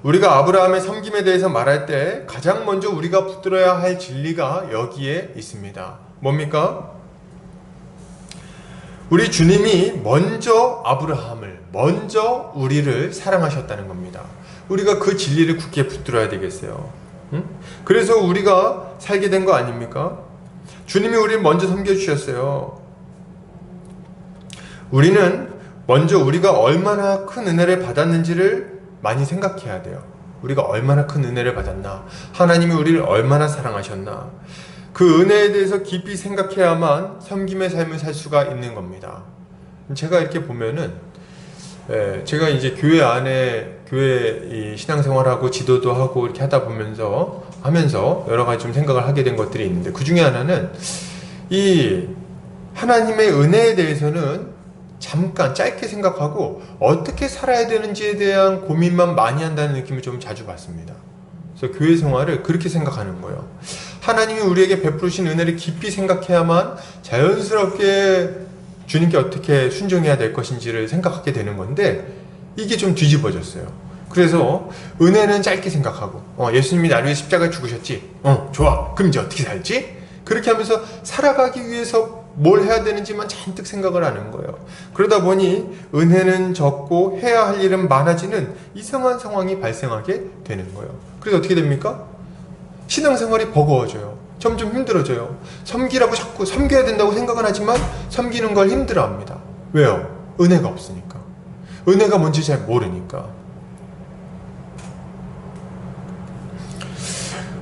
우리가 아브라함의 섬김에 대해서 말할 때 가장 먼저 우리가 붙들어야 할 진리가 여기에 있습니다. 뭡니까? 우리 주님이 먼저 아브라함을, 먼저 우리를 사랑하셨다는 겁니다. 우리가 그 진리를 굳게 붙들어야 되겠어요. 응? 그래서 우리가 살게 된 거 아닙니까? 주님이 우리를 먼저 섬겨주셨어요. 우리는 먼저 우리가 얼마나 큰 은혜를 받았는지를 많이 생각해야 돼요. 우리가 얼마나 큰 은혜를 받았나, 하나님이 우리를 얼마나 사랑하셨나, 그 은혜에 대해서 깊이 생각해야만 섬김의 삶을 살 수가 있는 겁니다. 제가 이렇게 보면은, 제가 이제 교회 안에 교회 신앙생활하고 지도도 하고 이렇게 하다 하면서 여러 가지 좀 생각을 하게 된 것들이 있는데, 그 중에 하나는 이 하나님의 은혜에 대해서는 잠깐 짧게 생각하고 어떻게 살아야 되는지에 대한 고민만 많이 한다는 느낌을 좀 자주 받습니다. 그래서 교회 생활을 그렇게 생각하는 거예요. 하나님이 우리에게 베푸신 은혜를 깊이 생각해야만 자연스럽게 주님께 어떻게 순종해야 될 것인지를 생각하게 되는 건데, 이게 좀 뒤집어졌어요. 그래서 은혜는 짧게 생각하고, 예수님이 나를 위해 십자가에 죽으셨지? 좋아. 그럼 이제 어떻게 살지? 그렇게 하면서 살아가기 위해서 뭘 해야 되는지만 잔뜩 생각을 하는 거예요. 그러다 보니 은혜는 적고 해야 할 일은 많아지는 이상한 상황이 발생하게 되는 거예요. 그래서 어떻게 됩니까? 신앙생활이 버거워져요. 점점 힘들어져요. 섬기라고 자꾸 섬겨야 된다고 생각은 하지만 섬기는 걸 힘들어합니다. 왜요? 은혜가 없으니까. 은혜가 뭔지 잘 모르니까.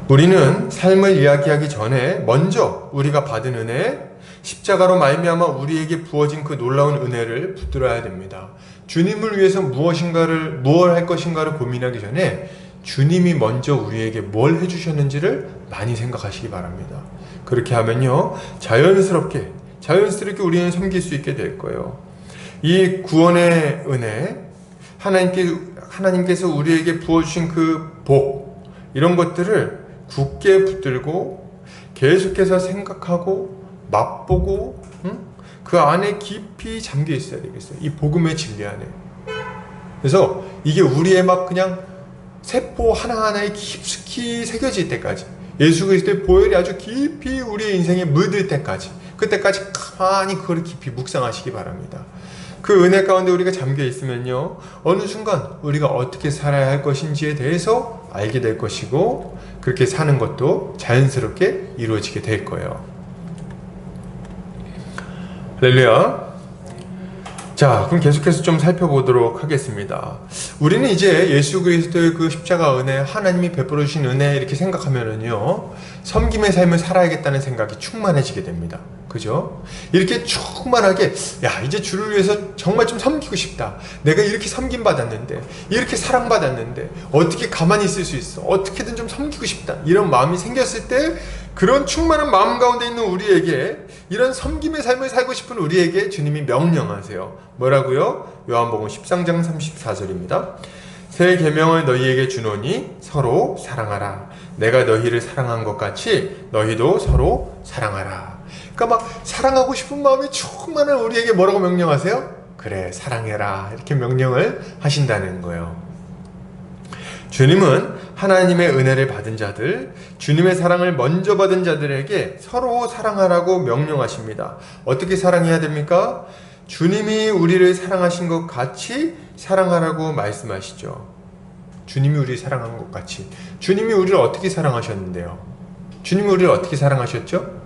우리는 삶을 이야기하기 전에 먼저 우리가 받은 은혜, 십자가로 말미암아 우리에게 부어진 그 놀라운 은혜를 붙들어야 됩니다. 주님을 위해서 무엇 할 것인가를 고민하기 전에 주님이 먼저 우리에게 뭘 해주셨는지를 많이 생각하시기 바랍니다. 그렇게 하면요, 자연스럽게 우리는 섬길 수 있게 될 거예요. 이 구원의 은혜, 하나님께서 우리에게 부어주신 그 복, 이런 것들을 굳게 붙들고 계속해서 생각하고 맛보고, 그 안에 깊이 잠겨 있어야 되겠어요. 이 복음의 진리 안에. 그래서 이게 우리의 막 그냥 세포 하나하나에 깊숙이 새겨질 때까지, 예수 그리스도의 보혈이 아주 깊이 우리의 인생에 묻을 때까지, 그때까지 가만히 그걸 깊이 묵상하시기 바랍니다. 그 은혜 가운데 우리가 잠겨 있으면요, 어느 순간 우리가 어떻게 살아야 할 것인지에 대해서 알게 될 것이고, 그렇게 사는 것도 자연스럽게 이루어지게 될 거예요. 할렐루야. 자, 그럼 계속해서 좀 살펴보도록 하겠습니다. 우리는 이제 예수 그리스도의 그 십자가 은혜, 하나님이 베풀어 주신 은혜 이렇게 생각하면은요, 섬김의 삶을 살아야겠다는 생각이 충만해지게 됩니다. 그죠? 이렇게 충만하게, 야, 이제 주를 위해서 정말 좀 섬기고 싶다. 내가 이렇게 섬김받았는데, 이렇게 사랑받았는데, 어떻게 가만히 있을 수 있어? 어떻게든 좀 섬기고 싶다. 이런 마음이 생겼을 때, 그런 충만한 마음 가운데 있는 우리에게, 이런 섬김의 삶을 살고 싶은 우리에게 주님이 명령하세요. 뭐라고요? 요한복음 13장 34절입니다. 새 계명을 너희에게 주노니 서로 사랑하라. 내가 너희를 사랑한 것 같이 너희도 서로 사랑하라. 그러니까 막 사랑하고 싶은 마음이 충만한 우리에게 뭐라고 명령하세요? 그래, 사랑해라. 이렇게 명령을 하신다는 거예요. 주님은 하나님의 은혜를 받은 자들, 주님의 사랑을 먼저 받은 자들에게 서로 사랑하라고 명령하십니다. 어떻게 사랑해야 됩니까? 주님이 우리를 사랑하신 것 같이 사랑하라고 말씀하시죠. 주님이 우리를 사랑한 것 같이. 주님이 우리를 어떻게 사랑하셨는데요? 주님이 우리를 어떻게 사랑하셨죠?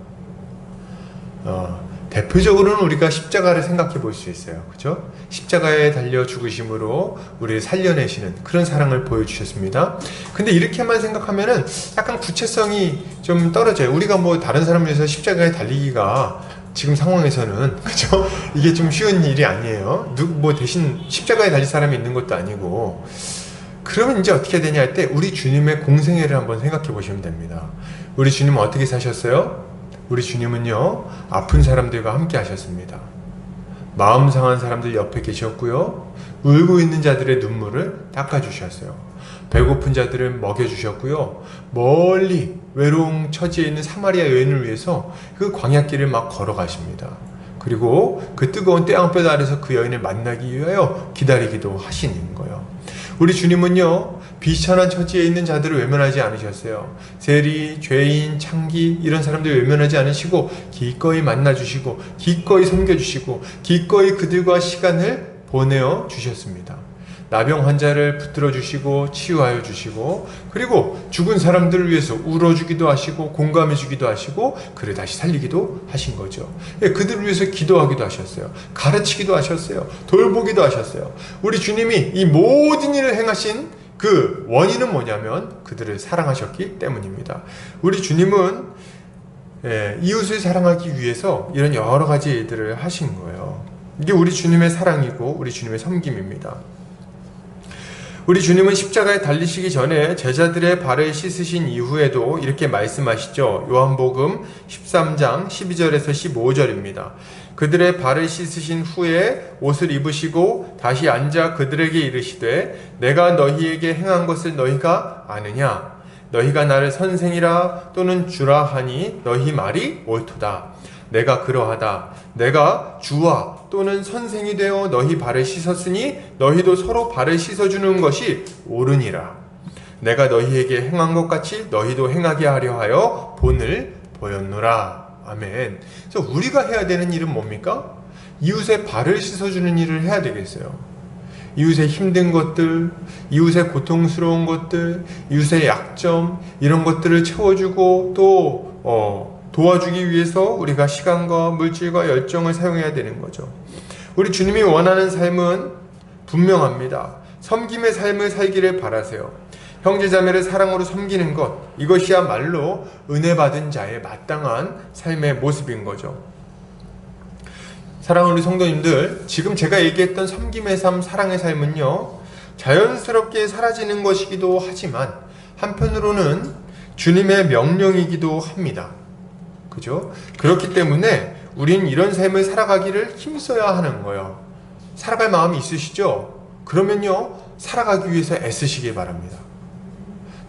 대표적으로는 우리가 십자가를 생각해 볼 수 있어요. 그죠? 십자가에 달려 죽으심으로 우리를 살려내시는 그런 사랑을 보여주셨습니다. 근데 이렇게만 생각하면은 약간 구체성이 좀 떨어져요. 우리가 뭐 다른 사람을 위해서 십자가에 달리기가 지금 상황에서는, 그죠? 이게 좀 쉬운 일이 아니에요. 뭐 대신 십자가에 달릴 사람이 있는 것도 아니고. 그러면 이제 어떻게 되냐 할 때 우리 주님의 공생애를 한번 생각해 보시면 됩니다. 우리 주님은 어떻게 사셨어요? 우리 주님은요, 아픈 사람들과 함께 하셨습니다. 마음 상한 사람들 옆에 계셨고요, 울고 있는 자들의 눈물을 닦아주셨어요. 배고픈 자들을 먹여주셨고요, 멀리 외로운 처지에 있는 사마리아 여인을 위해서 그 광야길을 막 걸어가십니다. 그리고 그 뜨거운 태양볕 아래서 그 여인을 만나기 위하여 기다리기도 하시는 거예요. 우리 주님은요, 비천한 처지에 있는 자들을 외면하지 않으셨어요. 세리, 죄인, 창기 이런 사람들 외면하지 않으시고 기꺼이 만나주시고 기꺼이 섬겨주시고 기꺼이 그들과 시간을 보내어 주셨습니다. 나병 환자를 붙들어 주시고 치유하여 주시고, 그리고 죽은 사람들을 위해서 울어주기도 하시고 공감해 주기도 하시고 그를 다시 살리기도 하신 거죠. 그들을 위해서 기도하기도 하셨어요. 가르치기도 하셨어요. 돌보기도 하셨어요. 우리 주님이 이 모든 일을 행하신 그 원인은 뭐냐면 그들을 사랑하셨기 때문입니다. 우리 주님은 이웃을 사랑하기 위해서 이런 여러 가지 일들을 하신 거예요. 이게 우리 주님의 사랑이고 우리 주님의 섬김입니다. 우리 주님은 십자가에 달리시기 전에 제자들의 발을 씻으신 이후에도 이렇게 말씀하시죠. 요한복음 13장 12절에서 15절입니다. 그들의 발을 씻으신 후에 옷을 입으시고 다시 앉아 그들에게 이르시되 내가 너희에게 행한 것을 너희가 아느냐? 너희가 나를 선생이라 또는 주라 하니 너희 말이 옳도다. 내가 그러하다. 내가 주와 또는 선생이 되어 너희 발을 씻었으니 너희도 서로 발을 씻어주는 것이 옳으니라. 내가 너희에게 행한 것 같이 너희도 행하게 하려 하여 본을 보였노라. 아멘. 그래서 우리가 해야 되는 일은 뭡니까? 이웃의 발을 씻어주는 일을 해야 되겠어요. 이웃의 힘든 것들, 이웃의 고통스러운 것들, 이웃의 약점 이런 것들을 채워주고 또 도와주기 위해서 우리가 시간과 물질과 열정을 사용해야 되는 거죠. 우리 주님이 원하는 삶은 분명합니다. 섬김의 삶을 살기를 바라세요. 형제자매를 사랑으로 섬기는 것, 이것이야말로 은혜 받은 자의 마땅한 삶의 모습인 거죠. 사랑하는 우리 성도님들, 지금 제가 얘기했던 섬김의 삶, 사랑의 삶은요, 자연스럽게 사라지는 것이기도 하지만 한편으로는 주님의 명령이기도 합니다. 그죠? 그렇기 때문에 우린 이런 삶을 살아가기를 힘써야 하는 거예요. 살아갈 마음이 있으시죠? 그러면요, 살아가기 위해서 애쓰시기 바랍니다.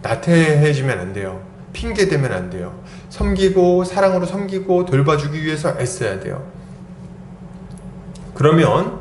나태해지면 안 돼요. 핑계 대면 안 돼요. 섬기고 사랑으로 섬기고 돌봐주기 위해서 애써야 돼요. 그러면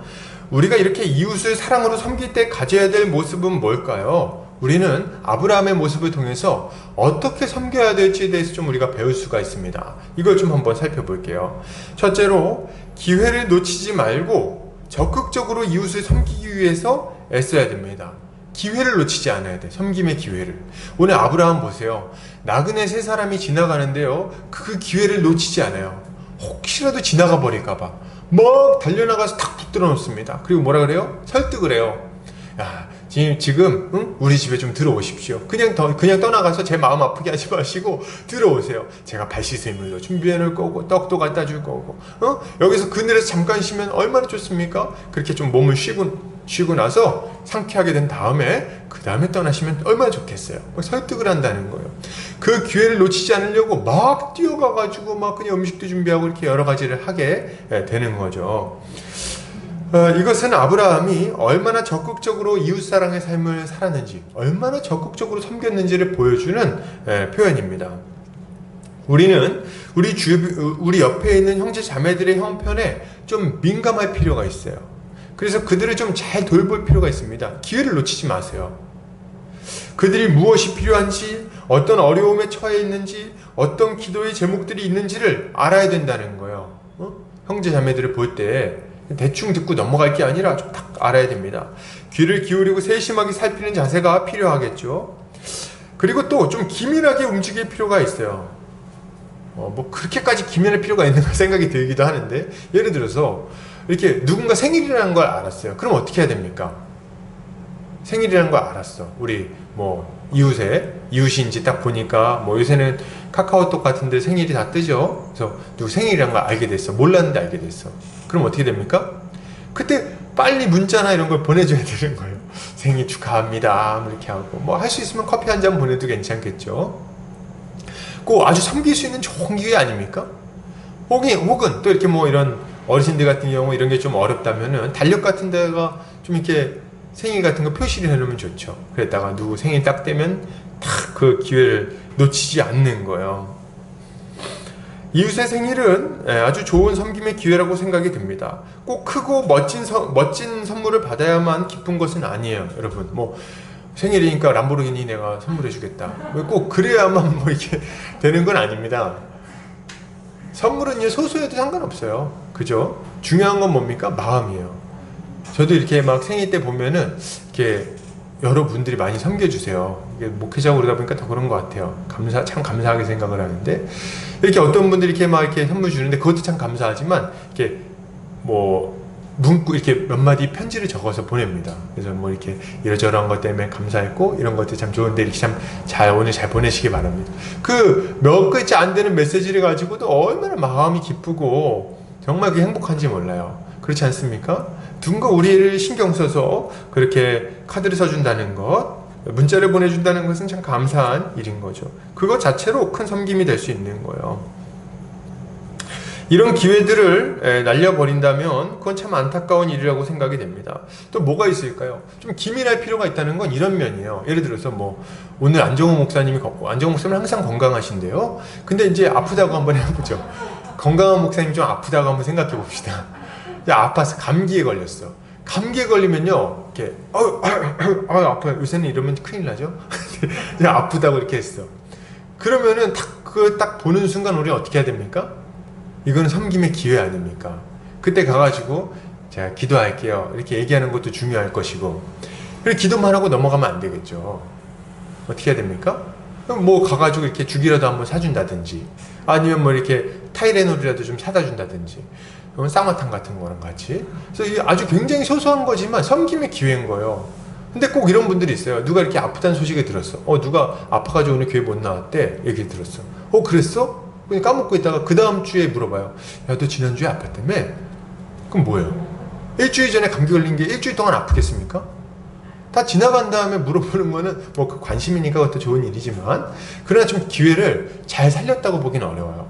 우리가 이렇게 이웃을 사랑으로 섬길 때 가져야 될 모습은 뭘까요? 우리는 아브라함의 모습을 통해서 어떻게 섬겨야 될지에 대해서 좀 우리가 배울 수가 있습니다. 이걸 좀 한번 살펴볼게요. 첫째로, 기회를 놓치지 말고 적극적으로 이웃을 섬기기 위해서 애써야 됩니다. 기회를 놓치지 않아야 돼. 섬김의 기회를. 오늘 아브라함 보세요. 나그네 세 사람이 지나가는데요, 그 기회를 놓치지 않아요. 혹시라도 지나가 버릴까봐 막 달려나가서 탁 붙들어 놓습니다. 그리고 뭐라 그래요? 설득을 해요. 야, 지금 응? 우리 집에 좀 들어오십시오. 그냥 떠나가서 제 마음 아프게 하지 마시고 들어오세요. 제가 발 씻을 물도 준비해 놓을 거고 떡도 갖다 줄 거고, 여기서 그늘에서 잠깐 쉬면 얼마나 좋습니까? 그렇게 좀 몸을 쉬고 나서 상쾌하게 된 다음에 그 다음에 떠나시면 얼마나 좋겠어요. 설득을 한다는 거예요. 그 기회를 놓치지 않으려고 막 뛰어가가지고 막 그냥 음식도 준비하고 이렇게 여러 가지를 하게 되는 거죠. 이것은 아브라함이 얼마나 적극적으로 이웃사랑의 삶을 살았는지, 얼마나 적극적으로 섬겼는지를 보여주는 표현입니다. 우리는 우리 옆에 있는 형제 자매들의 형편에 좀 민감할 필요가 있어요. 그래서 그들을 좀 잘 돌볼 필요가 있습니다. 기회를 놓치지 마세요. 그들이 무엇이 필요한지, 어떤 어려움에 처해 있는지, 어떤 기도의 제목들이 있는지를 알아야 된다는 거예요. 형제 자매들을 볼 때 대충 듣고 넘어갈 게 아니라 좀 딱 알아야 됩니다. 귀를 기울이고 세심하게 살피는 자세가 필요하겠죠. 그리고 또 좀 기민하게 움직일 필요가 있어요. 뭐 그렇게까지 기면할 필요가 있는가 생각이 들기도 하는데, 예를 들어서 이렇게 누군가 생일이라는 걸 알았어요. 그럼 어떻게 해야 됩니까? 생일이라는 걸 알았어. 우리 뭐 이웃인지 딱 보니까 뭐 요새는 카카오톡 같은데 생일이 다 뜨죠. 그래서 누구 생일이라는 걸 알게 됐어. 몰랐는데 알게 됐어. 그럼 어떻게 됩니까? 그때 빨리 문자나 이런 걸 보내줘야 되는 거예요. 생일 축하합니다. 뭐 이렇게 하고 뭐 할 수 있으면 커피 한 잔 보내도 괜찮겠죠. 꼭 아주 섬길 수 있는 좋은 기회 아닙니까? 혹은 또 이렇게 뭐 이런 어르신들 같은 경우 이런 게 좀 어렵다면은 달력 같은 데가 좀 이렇게 생일 같은 거 표시를 해놓으면 좋죠. 그랬다가 누구 생일 딱 되면 딱 그 기회를 놓치지 않는 거예요. 이웃의 생일은 아주 좋은 섬김의 기회라고 생각이 듭니다. 꼭 크고 멋진 선물을 받아야만 기쁜 것은 아니에요, 여러분. 뭐 생일이니까 람보르기니 내가 선물해 주겠다, 꼭 그래야만 뭐 이렇게 되는 건 아닙니다. 선물은 소소해도 상관없어요. 그죠? 중요한 건 뭡니까? 마음이에요. 저도 이렇게 막 생일 때 보면은 이렇게 여러분들이 많이 섬겨주세요. 이게 목회자고 그러다 보니까 더 그런 것 같아요. 참 감사하게 생각을 하는데, 이렇게 어떤 분들이 이렇게 막 이렇게 선물 주는데 그것도 참 감사하지만, 이렇게 뭐 문구 이렇게 몇 마디 편지를 적어서 보냅니다. 그래서 뭐 이렇게 이러저러한 것 때문에 감사했고 이런 것들 참 좋은데 이렇게 참 오늘 잘 보내시기 바랍니다. 그 몇 글자 안 되는 메시지를 가지고도 얼마나 마음이 기쁘고 정말 그게 행복한지 몰라요. 그렇지 않습니까? 누군가 우리를 신경 써서 그렇게 카드를 써준다는 것, 문자를 보내준다는 것은 참 감사한 일인 거죠. 그것 자체로 큰 섬김이 될 수 있는 거예요. 이런 기회들을 날려버린다면 그건 참 안타까운 일이라고 생각이 됩니다. 또 뭐가 있을까요? 좀 기민할 필요가 있다는 건 이런 면이에요. 예를 들어서 뭐 오늘 안정호 목사님은 항상 건강하신데요. 근데 이제 아프다고 한번 해보죠. 건강한 목사님 좀 아프다고 한번 생각해 봅시다. 아파서 감기에 걸렸어. 감기에 걸리면요, 이렇게 아파요. 요새는 이러면 큰일 나죠. 아프다고 이렇게 했어. 그러면은 딱 보는 순간 우리 어떻게 해야 됩니까? 이건 섬김의 기회 아닙니까? 그때 가가지고 제가 기도할게요, 이렇게 얘기하는 것도 중요할 것이고, 그리고 기도만 하고 넘어가면 안 되겠죠. 어떻게 해야 됩니까? 뭐 가가지고 이렇게 죽이라도 한번 사준다든지, 아니면 뭐 이렇게 타이레놀이라도 좀 사다 준다든지, 그건 쌍화탕 같은 거랑 같이. 그래서 이게 아주 굉장히 소소한 거지만 섬김의 기회인 거예요. 근데 꼭 이런 분들이 있어요. 누가 이렇게 아프다는 소식을 들었어. 누가 아파가지고 오늘 교회 못 나왔대. 얘기를 들었어. 그랬어? 그냥 까먹고 있다가 그 다음 주에 물어봐요. 야, 너 지난주에 아팠다며? 그럼 뭐예요? 일주일 전에 감기 걸린 게 일주일 동안 아프겠습니까? 다 지나간 다음에 물어보는 거는 뭐 그 관심이니까 그것도 좋은 일이지만, 그러나 좀 기회를 잘 살렸다고 보기는 어려워요.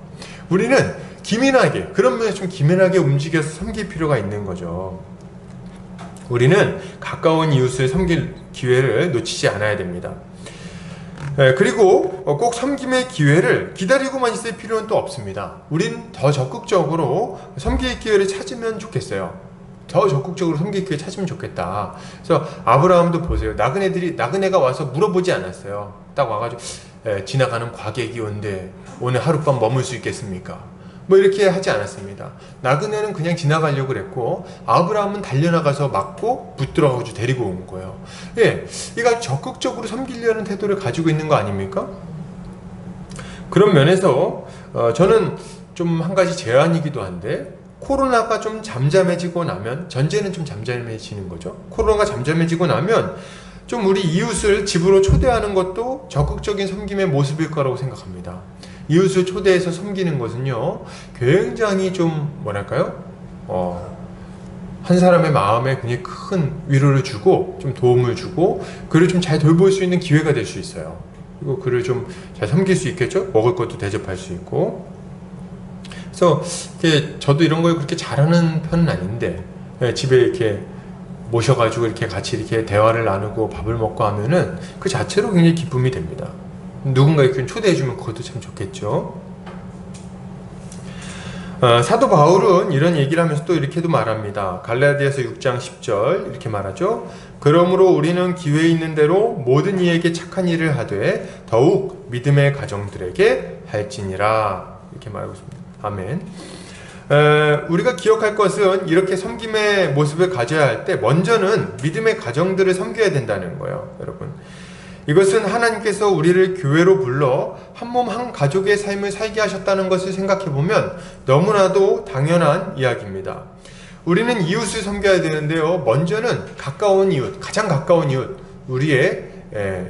우리는 기민하게, 그런 면에서 좀 기민하게 움직여서 섬길 필요가 있는 거죠. 우리는 가까운 이웃을 섬길 기회를 놓치지 않아야 됩니다. 그리고 꼭 섬김의 기회를 기다리고만 있을 필요는 또 없습니다. 우린 더 적극적으로 섬길 기회를 찾으면 좋겠어요. 더 적극적으로 섬길 기회 찾으면 좋겠다. 그래서 아브라함도 보세요. 나그네가 와서 물어보지 않았어요. 딱 와가지고 지나가는 과객이 온데 오늘 하룻밤 머물 수 있겠습니까? 뭐 이렇게 하지 않았습니다. 나그네는 그냥 지나가려고 그랬고, 아브라함은 달려나가서 막고 붙들어가지고 데리고 온 거예요. 이거 적극적으로 섬기려는 태도를 가지고 있는 거 아닙니까? 그런 면에서 저는 좀 한 가지 제안이기도 한데, 코로나가 좀 잠잠해지고 나면, 전제는 좀 잠잠해지는 거죠. 코로나가 잠잠해지고 나면 좀 우리 이웃을 집으로 초대하는 것도 적극적인 섬김의 모습일 거라고 생각합니다. 이웃을 초대해서 섬기는 것은요, 굉장히 좀 뭐랄까요? 한 사람의 마음에 굉장히 큰 위로를 주고 좀 도움을 주고 그를 좀 잘 돌볼 수 있는 기회가 될 수 있어요. 그리고 그를 좀 잘 섬길 수 있겠죠? 먹을 것도 대접할 수 있고. 그래서 저도 이런 걸 그렇게 잘하는 편은 아닌데, 집에 이렇게 모셔가지고 이렇게 같이 이렇게 대화를 나누고 밥을 먹고 하면은 그 자체로 굉장히 기쁨이 됩니다. 누군가 이렇게 초대해주면 그것도 참 좋겠죠. 사도 바울은 이런 얘기를 하면서 또 이렇게도 말합니다. 갈라디아서 6장 10절 이렇게 말하죠. 그러므로 우리는 기회 있는 대로 모든 이에게 착한 일을 하되 더욱 믿음의 가정들에게 할지니라, 이렇게 말하고 있습니다. 아멘. 우리가 기억할 것은 이렇게 섬김의 모습을 가져야 할 때 먼저는 믿음의 가정들을 섬겨야 된다는 거예요, 여러분. 이것은 하나님께서 우리를 교회로 불러 한 몸 한 가족의 삶을 살게 하셨다는 것을 생각해 보면 너무나도 당연한 이야기입니다. 우리는 이웃을 섬겨야 되는데요. 먼저는 가까운 이웃, 가장 가까운 이웃, 우리의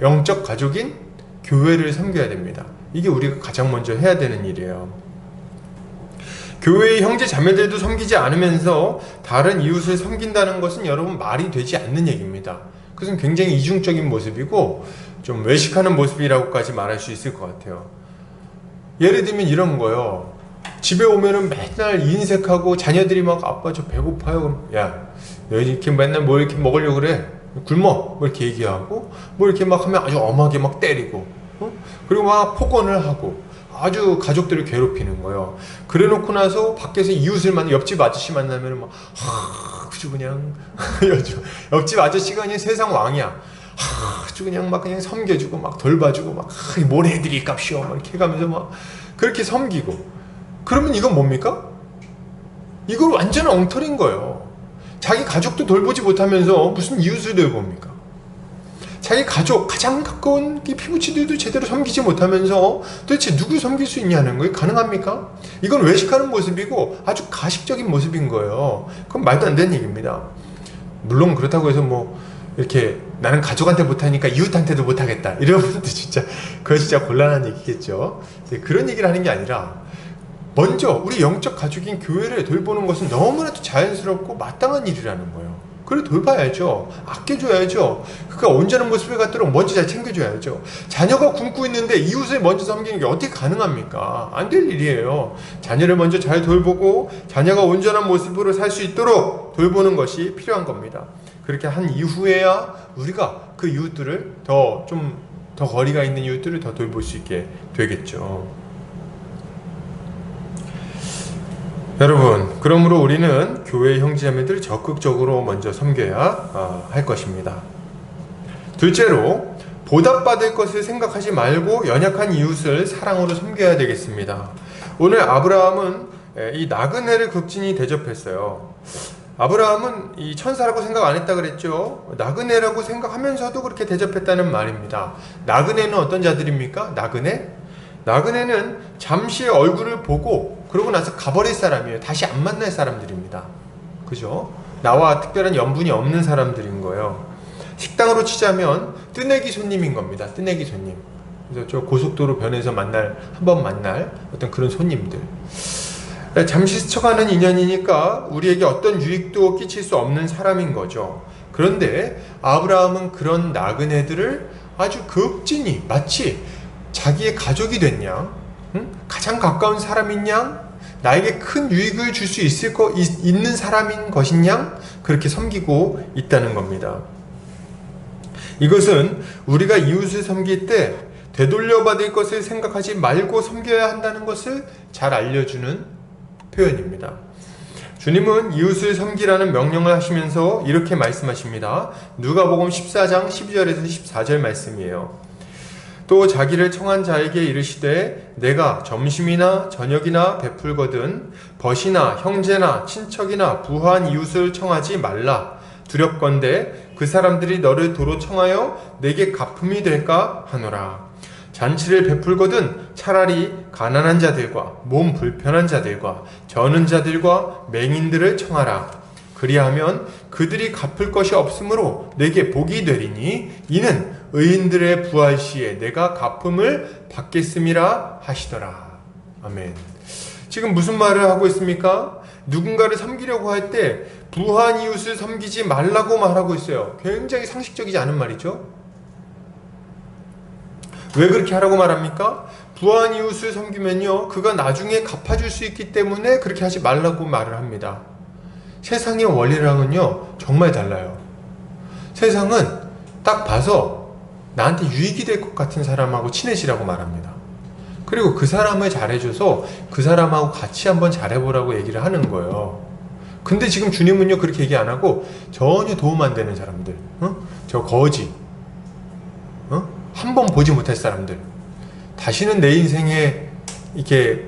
영적 가족인 교회를 섬겨야 됩니다. 이게 우리가 가장 먼저 해야 되는 일이에요. 교회의 형제 자매들도 섬기지 않으면서 다른 이웃을 섬긴다는 것은 여러분 말이 되지 않는 얘기입니다. 그것은 굉장히 이중적인 모습이고 좀 외식하는 모습이라고까지 말할 수 있을 것 같아요. 예를 들면 이런 거요. 집에 오면은 맨날 인색하고 자녀들이 막 아빠 저 배고파요. 야, 너 이렇게 맨날 뭐 이렇게 먹으려고 그래? 굶어. 뭐 이렇게 얘기하고 뭐 이렇게 막 하면 아주 엄하게 막 때리고 그리고 막 폭언을 하고 아주 가족들을 괴롭히는 거예요. 그래 놓고 나서 밖에서 이웃을 만나 옆집 아저씨 만나면 막 아주 그냥 옆집 아저씨가 그냥 세상 왕이야. 아주 그냥 막 그냥 섬겨주고 막 돌봐주고 막 뭘 해드릴 값이요 막 이렇게 해가면서 막 그렇게 섬기고. 그러면 이건 뭡니까? 이건 완전 엉터리인 거예요. 자기 가족도 돌보지 못하면서 무슨 이웃을 돌봅니까? 자기 가족, 가장 가까운 피부치들도 제대로 섬기지 못하면서 도대체 누구 섬길 수 있냐는 거예요. 가능합니까? 이건 외식하는 모습이고 아주 가식적인 모습인 거예요. 그건 말도 안 되는 얘기입니다. 물론 그렇다고 해서 뭐 이렇게 나는 가족한테 못하니까 이웃한테도 못하겠다 이러면 진짜 그거 진짜 곤란한 얘기겠죠. 그런 얘기를 하는 게 아니라 먼저 우리 영적 가족인 교회를 돌보는 것은 너무나도 자연스럽고 마땅한 일이라는 거예요. 그래 돌봐야죠. 아껴줘야죠. 그러니까 온전한 모습을 갖도록 먼저 잘 챙겨줘야죠. 자녀가 굶고 있는데 이웃을 먼저 섬기는 게 어떻게 가능합니까? 안 될 일이에요. 자녀를 먼저 잘 돌보고 자녀가 온전한 모습으로 살 수 있도록 돌보는 것이 필요한 겁니다. 그렇게 한 이후에야 우리가 그 이웃들을 더 거리가 있는 이웃들을 더 돌볼 수 있게 되겠죠. 여러분, 그러므로 우리는 교회 형제자매들을 적극적으로 먼저 섬겨야 할 것입니다. 둘째로, 보답받을 것을 생각하지 말고 연약한 이웃을 사랑으로 섬겨야 되겠습니다. 오늘 아브라함은 이 나그네를 극진히 대접했어요. 아브라함은 이 천사라고 생각 안 했다 그랬죠. 나그네라고 생각하면서도 그렇게 대접했다는 말입니다. 나그네는 어떤 자들입니까? 나그네는 잠시의 얼굴을 보고 그러고 나서 가버릴 사람이에요. 다시 안 만날 사람들입니다. 그죠? 나와 특별한 연분이 없는 사람들인 거예요. 식당으로 치자면 뜨내기 손님인 겁니다. 뜨내기 손님. 그래서 저 고속도로 변에서 한번 만날 어떤 그런 손님들. 잠시 스쳐가는 인연이니까 우리에게 어떤 유익도 끼칠 수 없는 사람인 거죠. 그런데 아브라함은 그런 나그네들을 아주 극진히 마치 자기의 가족이 됐냐, 가장 가까운 사람인 양, 나에게 큰 유익을 줄 수 있는 사람인 것인 양, 그렇게 섬기고 있다는 겁니다. 이것은 우리가 이웃을 섬길 때 되돌려받을 것을 생각하지 말고 섬겨야 한다는 것을 잘 알려주는 표현입니다. 주님은 이웃을 섬기라는 명령을 하시면서 이렇게 말씀하십니다. 누가복음 14장 12절에서 14절 말씀이에요. 또 자기를 청한 자에게 이르시되 내가 점심이나 저녁이나 베풀거든 벗이나 형제나 친척이나 부한 이웃을 청하지 말라. 두렵건대 그 사람들이 너를 도로 청하여 내게 갚음이 될까 하노라. 잔치를 베풀거든 차라리 가난한 자들과 몸 불편한 자들과 저는 자들과 맹인들을 청하라. 그리하면 그들이 갚을 것이 없으므로 내게 복이 되리니 이는 의인들의 부활 시에 내가 갚음을 받겠음이라 하시더라. 아멘. 지금 무슨 말을 하고 있습니까? 누군가를 섬기려고 할 때 부한 이웃을 섬기지 말라고 말하고 있어요. 굉장히 상식적이지 않은 말이죠. 왜 그렇게 하라고 말합니까? 부한 이웃을 섬기면요, 그가 나중에 갚아줄 수 있기 때문에 그렇게 하지 말라고 말을 합니다. 세상의 원리랑은요 정말 달라요. 세상은 딱 봐서 나한테 유익이 될 것 같은 사람하고 친해지라고 말합니다. 그리고 그 사람을 잘해줘서 그 사람하고 같이 한번 잘해보라고 얘기를 하는 거예요. 근데 지금 주님은요 그렇게 얘기 안 하고 전혀 도움 안 되는 사람들, 저 거지, 한 번 보지 못할 사람들, 다시는 내 인생에 이렇게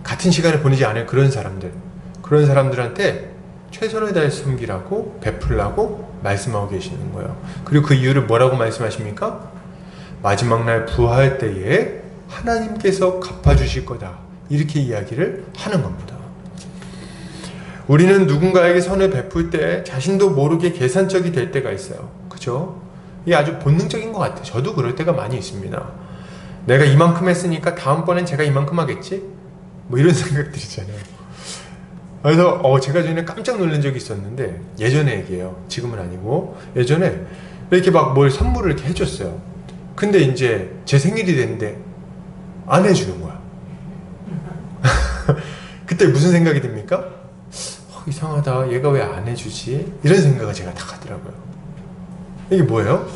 같은 시간을 보내지 않을 그런 사람들한테 최선을 다해서 섬기라고 베풀라고 말씀하고 계시는 거예요. 그리고 그 이유를 뭐라고 말씀하십니까? 마지막 날 부활 때에 하나님께서 갚아주실 거다. 이렇게 이야기를 하는 겁니다. 우리는 누군가에게 선을 베풀 때 자신도 모르게 계산적이 될 때가 있어요. 그죠? 이게 아주 본능적인 것 같아요. 저도 그럴 때가 많이 있습니다. 내가 이만큼 했으니까 다음번엔 제가 이만큼 하겠지? 뭐 이런 생각들이잖아요. 그래서 제가 전에 깜짝 놀란 적이 있었는데, 예전에 얘기해요. 지금은 아니고 예전에 이렇게 막 뭘 선물을 이렇게 해줬어요. 근데 이제 제 생일이 됐는데 안 해주는 거야. 그때 무슨 생각이 듭니까? 이상하다. 얘가 왜 안 해주지? 이런 생각을 제가 다 하더라고요. 이게 뭐예요?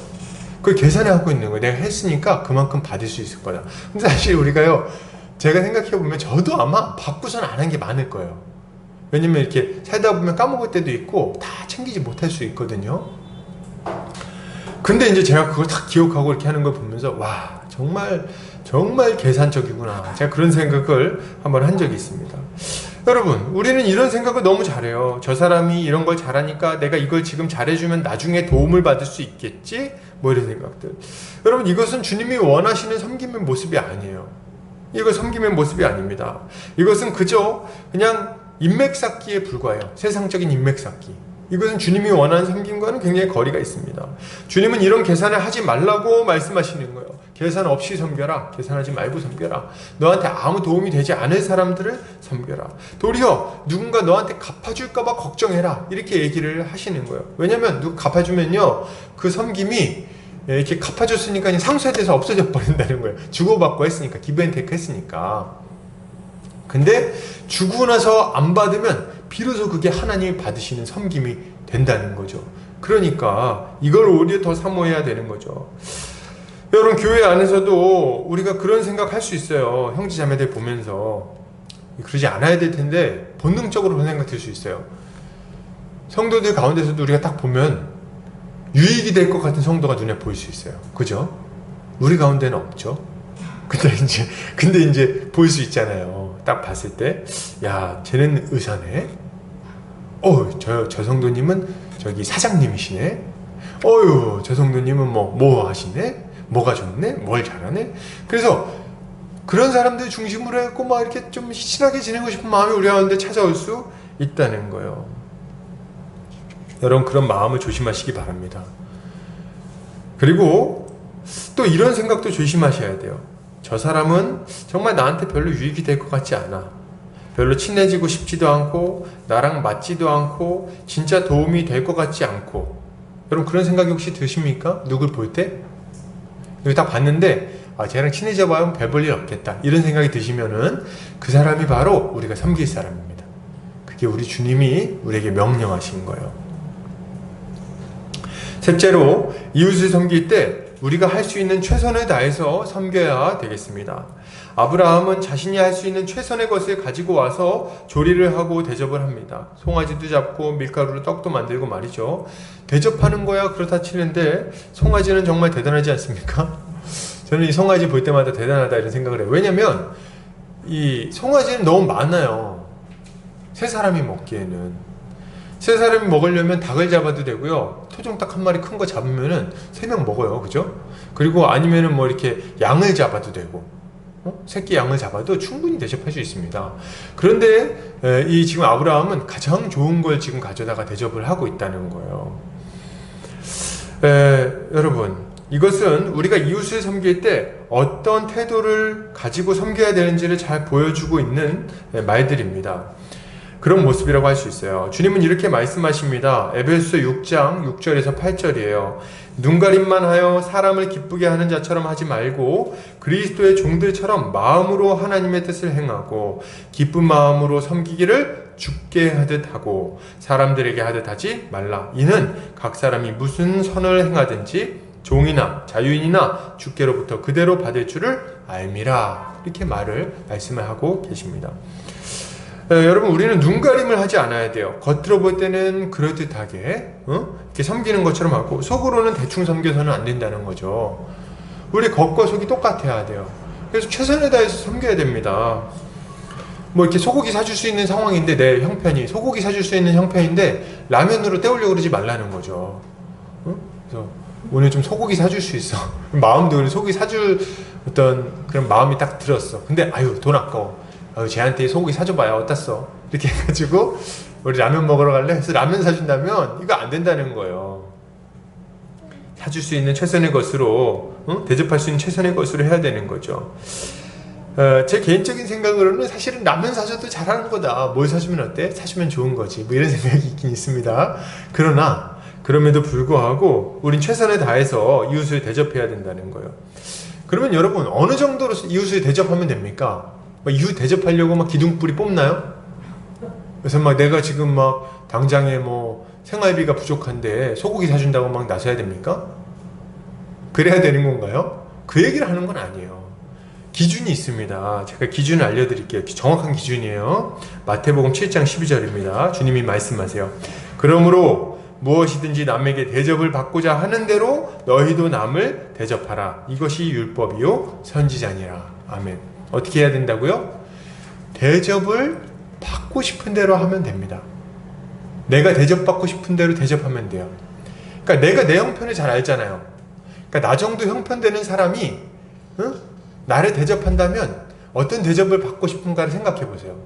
그걸 계산해 갖고 있는 거예요. 내가 했으니까 그만큼 받을 수 있을 거다. 근데 사실 우리가요, 제가 생각해보면 저도 아마 받고선 안 한 게 많을 거예요. 왜냐면 이렇게 살다 보면 까먹을 때도 있고 다 챙기지 못할 수 있거든요. 근데 이제 제가 그걸 다 기억하고 이렇게 하는 걸 보면서 와, 정말 계산적이구나. 제가 그런 생각을 한번 한 적이 있습니다. 여러분, 우리는 이런 생각을 너무 잘해요. 저 사람이 이런 걸 잘하니까 내가 이걸 지금 잘해주면 나중에 도움을 받을 수 있겠지? 뭐 이런 생각들. 여러분, 이것은 주님이 원하시는 섬김의 모습이 아니에요. 이거 섬김의 모습이 아닙니다. 이것은 그저 그냥 인맥 쌓기에 불과해요. 세상적인 인맥 쌓기. 이것은 주님이 원하는 섬김과는 굉장히 거리가 있습니다. 주님은 이런 계산을 하지 말라고 말씀하시는 거예요. 계산 없이 섬겨라. 계산하지 말고 섬겨라. 너한테 아무 도움이 되지 않을 사람들을 섬겨라. 도리어 누군가 너한테 갚아줄까봐 걱정해라. 이렇게 얘기를 하시는 거예요. 왜냐면 누가 갚아주면요, 그 섬김이 이렇게 갚아줬으니까 상쇄돼서 없어져 버린다는 거예요. 주고받고 했으니까, 기브앤테이크 했으니까. 근데 주고 나서 안 받으면 비로소 그게 하나님이 받으시는 섬김이 된다는 거죠. 그러니까 이걸 오히려 더 사모해야 되는 거죠. 여러분, 교회 안에서도 우리가 그런 생각할 수 있어요. 형제 자매들 보면서 그러지 않아야 될 텐데 본능적으로 그런 생각 들 수 있어요. 성도들 가운데서도 우리가 딱 보면 유익이 될 것 같은 성도가 눈에 보일 수 있어요. 그죠? 우리 가운데는 없죠. 근데 이제 볼 수 있잖아요. 딱 봤을 때, 야, 쟤는 의사네. 저 성도님은 저기 사장님이시네. 저 성도님은 뭐 하시네. 뭐가 좋네. 뭘 잘하네. 그래서 그런 사람들 중심으로 해갖고 막 이렇게 좀 친하게 지내고 싶은 마음이 우리 가운데 찾아올 수 있다는 거예요. 여러분, 그런 마음을 조심하시기 바랍니다. 그리고 또 이런 생각도 조심하셔야 돼요. 저 사람은 정말 나한테 별로 유익이 될 것 같지 않아. 별로 친해지고 싶지도 않고 나랑 맞지도 않고 진짜 도움이 될 것 같지 않고. 여러분, 그런 생각이 혹시 드십니까? 누굴 볼 때? 여기 딱 봤는데 쟤랑 친해져 봐야 별 볼 일 없겠다. 이런 생각이 드시면은 그 사람이 바로 우리가 섬길 사람입니다. 그게 우리 주님이 우리에게 명령하신 거예요. 셋째로, 이웃을 섬길 때 우리가 할 수 있는 최선을 다해서 섬겨야 되겠습니다. 아브라함은 자신이 할 수 있는 최선의 것을 가지고 와서 조리를 하고 대접을 합니다. 송아지도 잡고 밀가루로 떡도 만들고 말이죠. 대접하는 거야 그렇다 치는데 송아지는 정말 대단하지 않습니까? 저는 이 송아지 볼 때마다 대단하다 이런 생각을 해요. 왜냐면 이 송아지는 너무 많아요. 세 사람이 먹기에는. 세 사람이 먹으려면 닭을 잡아도 되고요. 토종닭 한 마리 큰 거 잡으면은 3명 먹어요. 그죠? 그리고 아니면은 뭐 이렇게 양을 잡아도 되고, 새끼 양을 잡아도 충분히 대접할 수 있습니다. 그런데 이 지금 아브라함은 가장 좋은 걸 지금 가져다가 대접을 하고 있다는 거예요. 여러분, 이것은 우리가 이웃을 섬길 때 어떤 태도를 가지고 섬겨야 되는지를 잘 보여주고 있는 말들입니다. 그런 모습이라고 할 수 있어요. 주님은 이렇게 말씀하십니다. 에베소 6장 6절에서 8절이에요. 눈가림만 하여 사람을 기쁘게 하는 자처럼 하지 말고 그리스도의 종들처럼 마음으로 하나님의 뜻을 행하고 기쁜 마음으로 섬기기를 주께 하듯 하고 사람들에게 하듯 하지 말라. 이는 각 사람이 무슨 선을 행하든지 종이나 자유인이나 주께로부터 그대로 받을 줄을 알미라. 이렇게 말씀을 하고 계십니다. 여러분, 우리는 눈가림을 하지 않아야 돼요. 겉으로 볼 때는 그럴듯하게 이렇게 섬기는 것처럼 하고 속으로는 대충 섬겨서는 안 된다는 거죠. 우리 겉과 속이 똑같아야 돼요. 그래서 최선을 다해서 섬겨야 됩니다. 뭐 이렇게 소고기 사줄 수 있는 상황인데 내 형편이 소고기 사줄 수 있는 형편인데 라면으로 때우려고 그러지 말라는 거죠. 그래서 오늘 좀 소고기 사줄 수 있어. 마음도 오늘 소고기 사줄 어떤 그런 마음이 딱 들었어. 근데 아유 돈 아까워. 아유 쟤한테 소고기 사줘봐야 어땠어? 이렇게 해가지고 우리 라면 먹으러 갈래? 해서 라면 사준다면 이거 안 된다는 거예요. 사줄 수 있는 최선의 것으로 대접할 수 있는 최선의 것으로 해야 되는 거죠. 제 개인적인 생각으로는 사실은 라면 사줘도 잘하는 거다. 뭘 사주면 어때? 사주면 좋은 거지. 뭐 이런 생각이 있긴 있습니다. 그러나 그럼에도 불구하고 우린 최선을 다해서 이웃을 대접해야 된다는 거예요. 그러면 여러분 어느 정도로 이웃을 대접하면 됩니까? 이웃 대접하려고 막 기둥뿌리 뽑나요? 그래서 막 내가 지금 막 당장에 뭐 생활비가 부족한데 소고기 사준다고 막 나서야 됩니까? 그래야 되는 건가요? 그 얘기를 하는 건 아니에요. 기준이 있습니다. 제가 기준을 알려드릴게요. 정확한 기준이에요. 마태복음 7장 12절입니다. 주님이 말씀하세요. 그러므로 무엇이든지 남에게 대접을 받고자 하는 대로 너희도 남을 대접하라. 이것이 율법이요 선지자니라. 아멘. 어떻게 해야 된다고요? 대접을 받고 싶은 대로 하면 됩니다. 내가 대접받고 싶은 대로 대접하면 돼요. 그러니까 내가 내 형편을 잘 알잖아요. 그러니까 나 정도 형편 되는 사람이 나를 대접한다면 어떤 대접을 받고 싶은가를 생각해 보세요.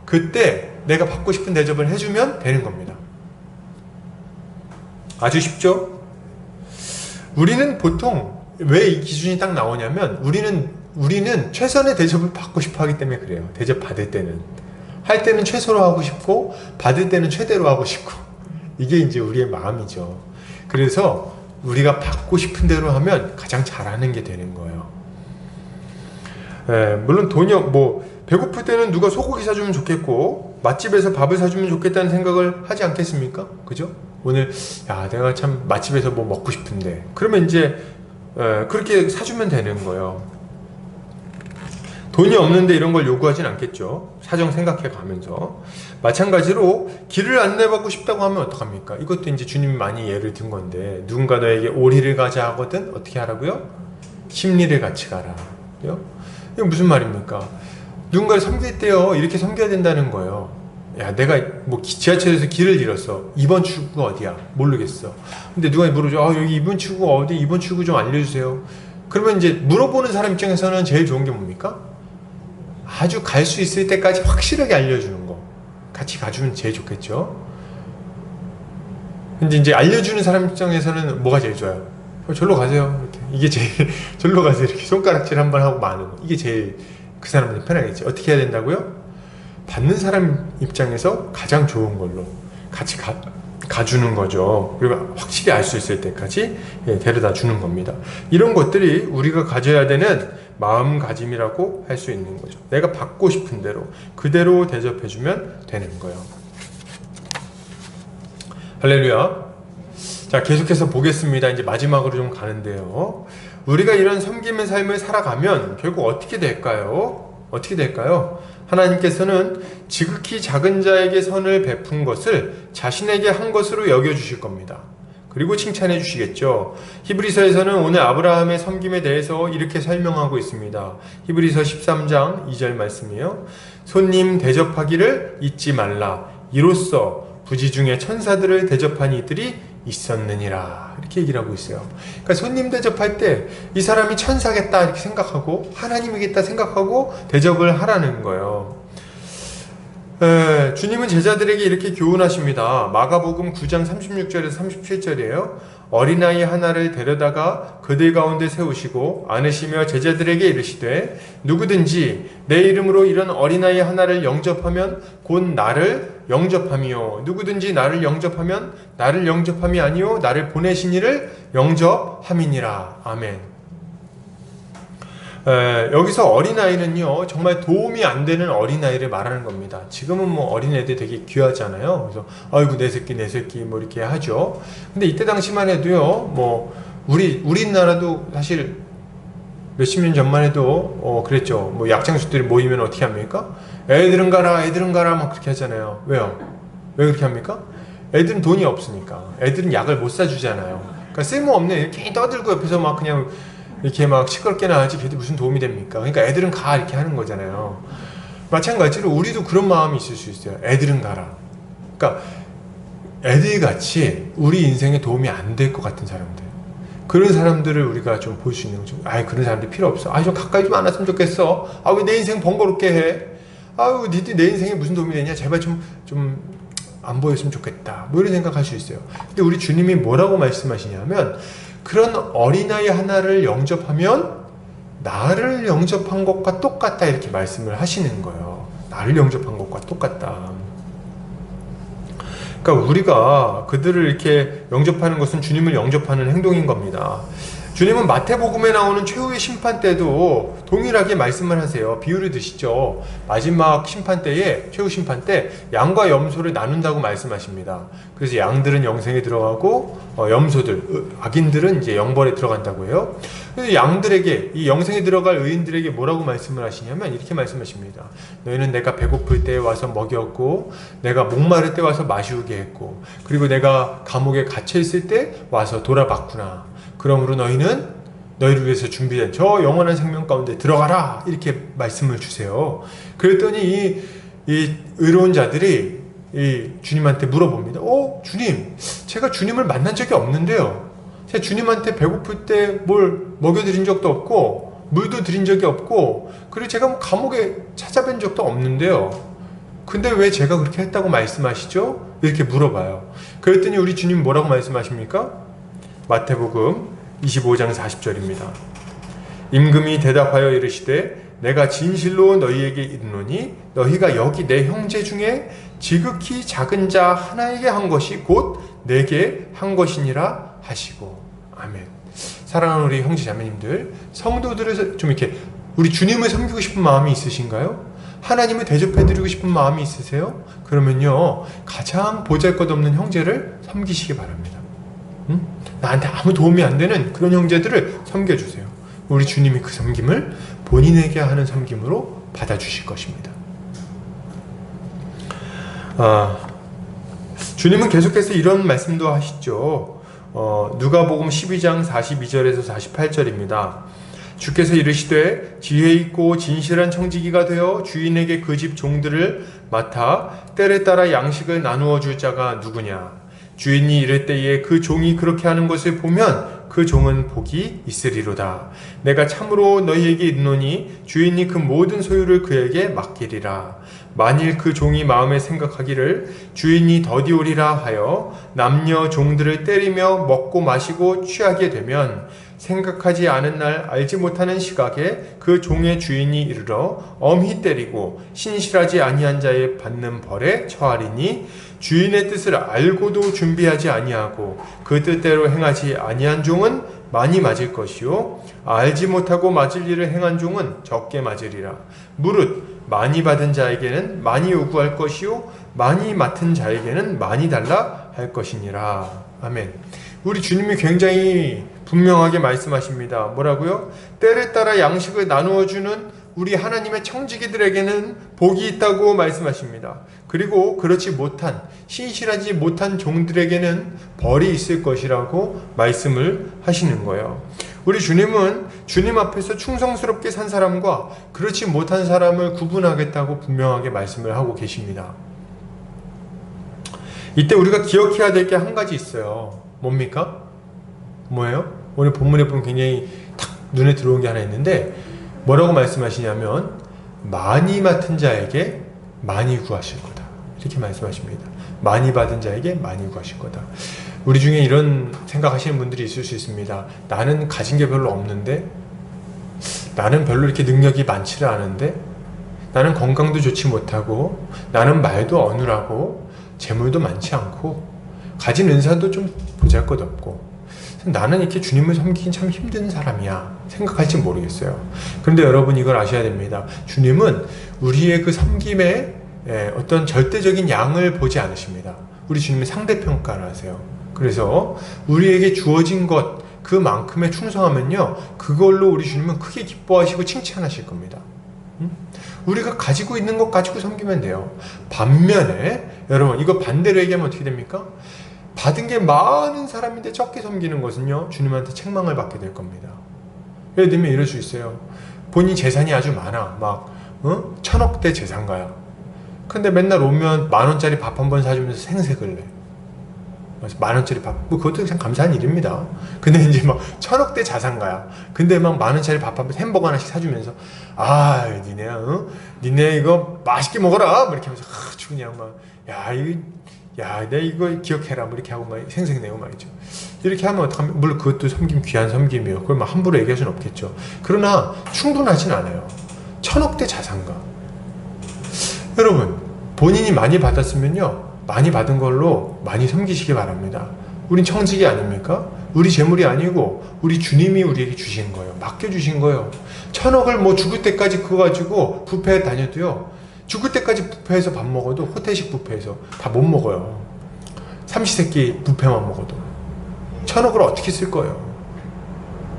그때 내가 받고 싶은 대접을 해주면 되는 겁니다. 아주 쉽죠? 우리는 보통 왜 이 기준이 딱 나오냐면 우리는 최선의 대접을 받고 싶어 하기 때문에 그래요. 대접 받을 때는. 할 때는 최소로 하고 싶고 받을 때는 최대로 하고 싶고 이게 이제 우리의 마음이죠. 그래서 우리가 받고 싶은 대로 하면 가장 잘하는 게 되는 거예요. 물론 돈이 배고플 때는 누가 소고기 사주면 좋겠고 맛집에서 밥을 사주면 좋겠다는 생각을 하지 않겠습니까? 그죠? 오늘 내가 참 맛집에서 뭐 먹고 싶은데 그러면 이제 그렇게 사주면 되는 거예요. 돈이 없는데 이런 걸 요구하진 않겠죠. 사정 생각해 가면서. 마찬가지로 길을 안내받고 싶다고 하면 어떡합니까? 이것도 이제 주님이 많이 예를 든 건데 누군가 너에게 오리를 가자 하거든 어떻게 하라고요? 십리를 같이 가라. 이거 무슨 말입니까? 누군가를 섬길 때요 이렇게 섬겨야 된다는 거예요. 내가 뭐 지하철에서 길을 잃었어. 이번 출구가 어디야? 모르겠어. 근데 누가 물어줘. 여기 이번 출구가 어디? 이번 출구 좀 알려주세요. 그러면 이제 물어보는 사람 입장에서는 제일 좋은 게 뭡니까? 아주 갈 수 있을 때까지 확실하게 알려주는 거. 같이 가주면 제일 좋겠죠. 근데 이제 알려주는 사람 입장에서는 뭐가 제일 좋아요? 절로 가세요. 이렇게. 이게 제일 절로 가세요. 이렇게 손가락질 한번 하고 마는 거. 이게 제일 그 사람한테 편하겠지. 어떻게 해야 된다고요? 받는 사람 입장에서 가장 좋은 걸로 같이 가주는 거죠. 그리고 확실히 알 수 있을 때까지 데려다 주는 겁니다. 이런 것들이 우리가 가져야 되는 마음가짐이라고 할 수 있는 거죠. 내가 받고 싶은 대로 그대로 대접해주면 되는 거예요. 할렐루야. 자, 계속해서 보겠습니다. 이제 마지막으로 좀 가는데요. 우리가 이런 섬김의 삶을 살아가면 결국 어떻게 될까요? 어떻게 될까요? 하나님께서는 지극히 작은 자에게 선을 베푼 것을 자신에게 한 것으로 여겨주실 겁니다. 그리고 칭찬해 주시겠죠. 히브리서에서는 오늘 아브라함의 섬김에 대해서 이렇게 설명하고 있습니다. 히브리서 13장 2절 말씀이에요. 손님 대접하기를 잊지 말라. 이로써 부지 중에 천사들을 대접한 이들이 있었느니라. 이렇게 얘기를 하고 있어요. 그러니까 손님 대접할 때 이 사람이 천사겠다 이렇게 생각하고 하나님이겠다 생각하고 대접을 하라는 거예요. 주님은 제자들에게 이렇게 교훈하십니다. 마가복음 9장 36절에서 37절이에요. 어린아이 하나를 데려다가 그들 가운데 세우시고 안으시며 제자들에게 이르시되 누구든지 내 이름으로 이런 어린아이 하나를 영접하면 곧 나를 영접함이요 누구든지 나를 영접하면 나를 영접함이 아니요 나를 보내신 이를 영접함이니라. 아멘. 여기서 어린아이는요 정말 도움이 안 되는 어린아이를 말하는 겁니다. 지금은 뭐 어린애들 되게 귀하잖아요. 그래서 아이고 내 새끼 뭐 이렇게 하죠. 근데 이때 당시만 해도요 뭐 우리나라도 사실 몇십 년 전만 해도 그랬죠. 뭐 약장수들이 모이면 어떻게 합니까? 애들은 가라 막 그렇게 하잖아요. 왜요? 왜 그렇게 합니까? 애들은 돈이 없으니까. 애들은 약을 못 사주잖아요. 그러니까 쓸모없네 이렇게 떠들고 옆에서 막 그냥 이렇게 막 시끄럽게나 하지 걔들 무슨 도움이 됩니까? 그러니까 애들은 가 이렇게 하는 거잖아요. 마찬가지로 우리도 그런 마음이 있을 수 있어요. 애들은 가라. 그러니까 애들같이 우리 인생에 도움이 안 될 것 같은 사람들. 그런 사람들을 우리가 좀 볼 수 있는 거죠. 아이, 그런 사람들 필요 없어. 아이, 좀 가까이 좀 안 왔으면 좋겠어. 아, 왜 내 인생 번거롭게 해? 아유, 니들 내 인생에 무슨 도움이 되냐? 제발 좀 안 보였으면 좋겠다. 뭐 이런 생각할 수 있어요. 근데 우리 주님이 뭐라고 말씀하시냐면, 그런 어린아이 하나를 영접하면 나를 영접한 것과 똑같다, 이렇게 말씀을 하시는 거예요. 나를 영접한 것과 똑같다. 그러니까 우리가 그들을 이렇게 영접하는 것은 주님을 영접하는 행동인 겁니다. 주님은 마태복음에 나오는 최후의 심판 때도 동일하게 말씀을 하세요. 비유를 드시죠. 마지막 심판 때에, 최후 심판 때 양과 염소를 나눈다고 말씀하십니다. 그래서 양들은 영생에 들어가고 염소들, 악인들은 이제 영벌에 들어간다고 해요. 그래서 양들에게, 이 영생에 들어갈 의인들에게 뭐라고 말씀을 하시냐면 이렇게 말씀하십니다. 너희는 내가 배고플 때 와서 먹였고, 내가 목마를 때 와서 마시우게 했고, 그리고 내가 감옥에 갇혀 있을 때 와서 돌아봤구나. 그러므로 너희는 너희를 위해서 준비된 저 영원한 생명 가운데 들어가라, 이렇게 말씀을 주세요. 그랬더니 이 의로운 자들이 이 주님한테 물어봅니다. 주님, 제가 주님을 만난 적이 없는데요. 제가 주님한테 배고플 때 뭘 먹여드린 적도 없고 물도 드린 적이 없고, 그리고 제가 뭐 감옥에 찾아뵌 적도 없는데요. 근데 왜 제가 그렇게 했다고 말씀하시죠? 이렇게 물어봐요. 그랬더니 우리 주님 뭐라고 말씀하십니까? 마태복음 25장 40절입니다. 임금이 대답하여 이르시되 내가 진실로 너희에게 이르노니 너희가 여기 내 형제 중에 지극히 작은 자 하나에게 한 것이 곧 내게 한 것이니라 하시고. 아멘. 사랑하는 우리 형제 자매님들, 성도들을 좀 이렇게 우리 주님을 섬기고 싶은 마음이 있으신가요? 하나님을 대접해드리고 싶은 마음이 있으세요? 그러면요, 가장 보잘것없는 형제를 섬기시기 바랍니다. 나한테 아무 도움이 안 되는 그런 형제들을 섬겨주세요. 우리 주님이 그 섬김을 본인에게 하는 섬김으로 받아주실 것입니다. 주님은 계속해서 이런 말씀도 하시죠. 누가복음 12장 42절에서 48절입니다. 주께서 이르시되 지혜 있고 진실한 청지기가 되어 주인에게 그 집 종들을 맡아 때에 따라 양식을 나누어 줄 자가 누구냐? 주인이 이를 때에 그 종이 그렇게 하는 것을 보면 그 종은 복이 있으리로다. 내가 참으로 너희에게 이르노니 주인이 그 모든 소유를 그에게 맡기리라. 만일 그 종이 마음에 생각하기를 주인이 더디오리라 하여 남녀 종들을 때리며 먹고 마시고 취하게 되면 생각하지 않은 날 알지 못하는 시각에 그 종의 주인이 이르러 엄히 때리고 신실하지 아니한 자의 받는 벌에 처하리니 주인의 뜻을 알고도 준비하지 아니하고 그 뜻대로 행하지 아니한 종은 많이 맞을 것이요 알지 못하고 맞을 일을 행한 종은 적게 맞으리라. 무릇 많이 받은 자에게는 많이 요구할 것이요 많이 맡은 자에게는 많이 달라 할 것이니라. 아멘. 우리 주님이 굉장히 분명하게 말씀하십니다. 뭐라고요? 때를 따라 양식을 나누어 주는 우리 하나님의 청지기들에게는 복이 있다고 말씀하십니다. 그리고 그렇지 못한, 신실하지 못한 종들에게는 벌이 있을 것이라고 말씀을 하시는 거예요. 우리 주님은 주님 앞에서 충성스럽게 산 사람과 그렇지 못한 사람을 구분하겠다고 분명하게 말씀을 하고 계십니다. 이때 우리가 기억해야 될 게 한 가지 있어요. 뭡니까? 뭐예요? 오늘 본문에 보면 굉장히 탁 눈에 들어온 게 하나 있는데 뭐라고 말씀하시냐면 많이 맡은 자에게 많이 구하실 거다, 이렇게 말씀하십니다. 많이 받은 자에게 많이 구하실 거다. 우리 중에 이런 생각하시는 분들이 있을 수 있습니다. 나는 가진 게 별로 없는데, 나는 별로 이렇게 능력이 많지를 않은데, 나는 건강도 좋지 못하고, 나는 말도 어눌하고, 재물도 많지 않고, 가진 은사도 좀 보잘것없고, 나는 이렇게 주님을 섬기긴 참 힘든 사람이야 생각할지 모르겠어요. 그런데 여러분, 이걸 아셔야 됩니다. 주님은 우리의 그 섬김의 어떤 절대적인 양을 보지 않으십니다. 우리 주님은 상대평가를 하세요. 그래서 우리에게 주어진 것 그만큼의 충성하면요, 그걸로 우리 주님은 크게 기뻐하시고 칭찬하실 겁니다. 우리가 가지고 있는 것 가지고 섬기면 돼요. 반면에 여러분, 이거 반대로 얘기하면 어떻게 됩니까? 받은 게 많은 사람인데 적게 섬기는 것은요, 주님한테 책망을 받게 될 겁니다. 예를 들면 이럴 수 있어요. 본인 재산이 아주 많아. 막 1000억대 재산가야. 근데 맨날 오면 10,000원짜리 밥 한 번 사주면서 생색을 내. 10,000원짜리 밥, 뭐 그것도 참 감사한 일입니다. 근데 이제 막 1,000억대 자산가야. 근데 막 10,000원짜리 밥 하면서 햄버거 하나씩 사주면서, 아, 니네, 니네 이거 맛있게 먹어라. 뭐 이렇게 하면서, 아주 그냥 막, 내 이거 기억해라. 뭐 이렇게 하고 막 생색내고 말이죠. 이렇게 하면 어떡하면, 물론 그것도 섬김, 귀한 섬김이에요. 그걸 막 함부로 얘기할 수는 없겠죠. 그러나 충분하진 않아요. 1,000억대 자산가. 여러분, 본인이 많이 받았으면요, 많이 받은 걸로 많이 섬기시기 바랍니다. 우린 청직이 아닙니까? 우리 재물이 아니고 우리 주님이 우리에게 주신 거예요. 맡겨주신 거예요. 1,000억을 뭐 죽을 때까지 그거 가지고 뷔페에 다녀도요, 죽을 때까지 뷔페에서 밥 먹어도, 호텔식 뷔페에서 다 못 먹어요. 삼시세끼 뷔페만 먹어도 1,000억을 어떻게 쓸 거예요?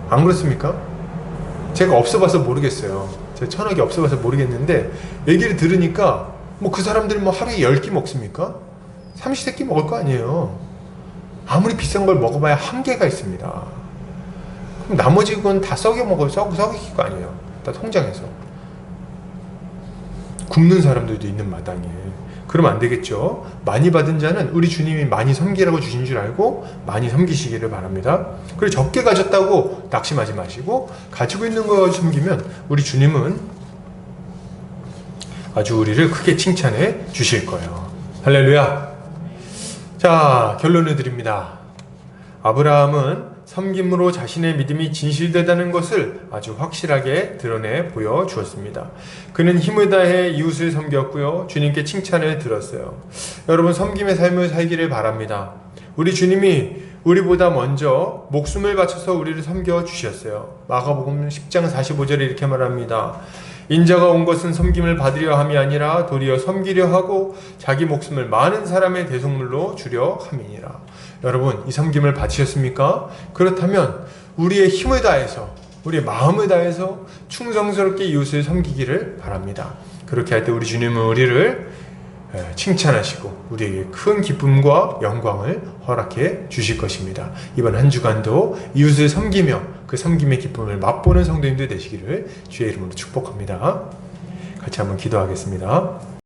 안 그렇습니까? 제가 없어봐서 모르겠어요. 제가 1,000억이 없어봐서 모르겠는데, 얘기를 들으니까 뭐 그 사람들이 뭐 하루에 10끼 먹습니까? 삼시세끼 먹을 거 아니에요. 아무리 비싼 걸 먹어봐야 한계가 있습니다. 그럼 나머지 건 다 썩여 먹어요. 썩일 거 아니에요. 다 통장에서. 굶는 사람들도 있는 마당에. 그러면 안 되겠죠. 많이 받은 자는 우리 주님이 많이 섬기라고 주신 줄 알고 많이 섬기시기를 바랍니다. 그리고 적게 가졌다고 낙심하지 마시고, 가지고 있는 거 섬기면 우리 주님은 아주 우리를 크게 칭찬해 주실 거예요. 할렐루야. 자, 결론을 드립니다. 아브라함은 섬김으로 자신의 믿음이 진실되다는 것을 아주 확실하게 드러내 보여주었습니다. 그는 힘을 다해 이웃을 섬겼고요, 주님께 칭찬을 들었어요. 여러분, 섬김의 삶을 살기를 바랍니다. 우리 주님이 우리보다 먼저 목숨을 바쳐서 우리를 섬겨 주셨어요. 마가복음 10장 45절에 이렇게 말합니다. 인자가 온 것은 섬김을 받으려 함이 아니라 도리어 섬기려 하고 자기 목숨을 많은 사람의 대속물로 주려 함이니라. 여러분, 이 섬김을 받으셨습니까? 그렇다면 우리의 힘을 다해서, 우리의 마음을 다해서 충성스럽게 이웃을 섬기기를 바랍니다. 그렇게 할 때 우리 주님은 우리를 칭찬하시고 우리에게 큰 기쁨과 영광을 허락해 주실 것입니다. 이번 한 주간도 이웃을 섬기며 그 섬김의 기쁨을 맛보는 성도님들 되시기를 주의 이름으로 축복합니다. 같이 한번 기도하겠습니다.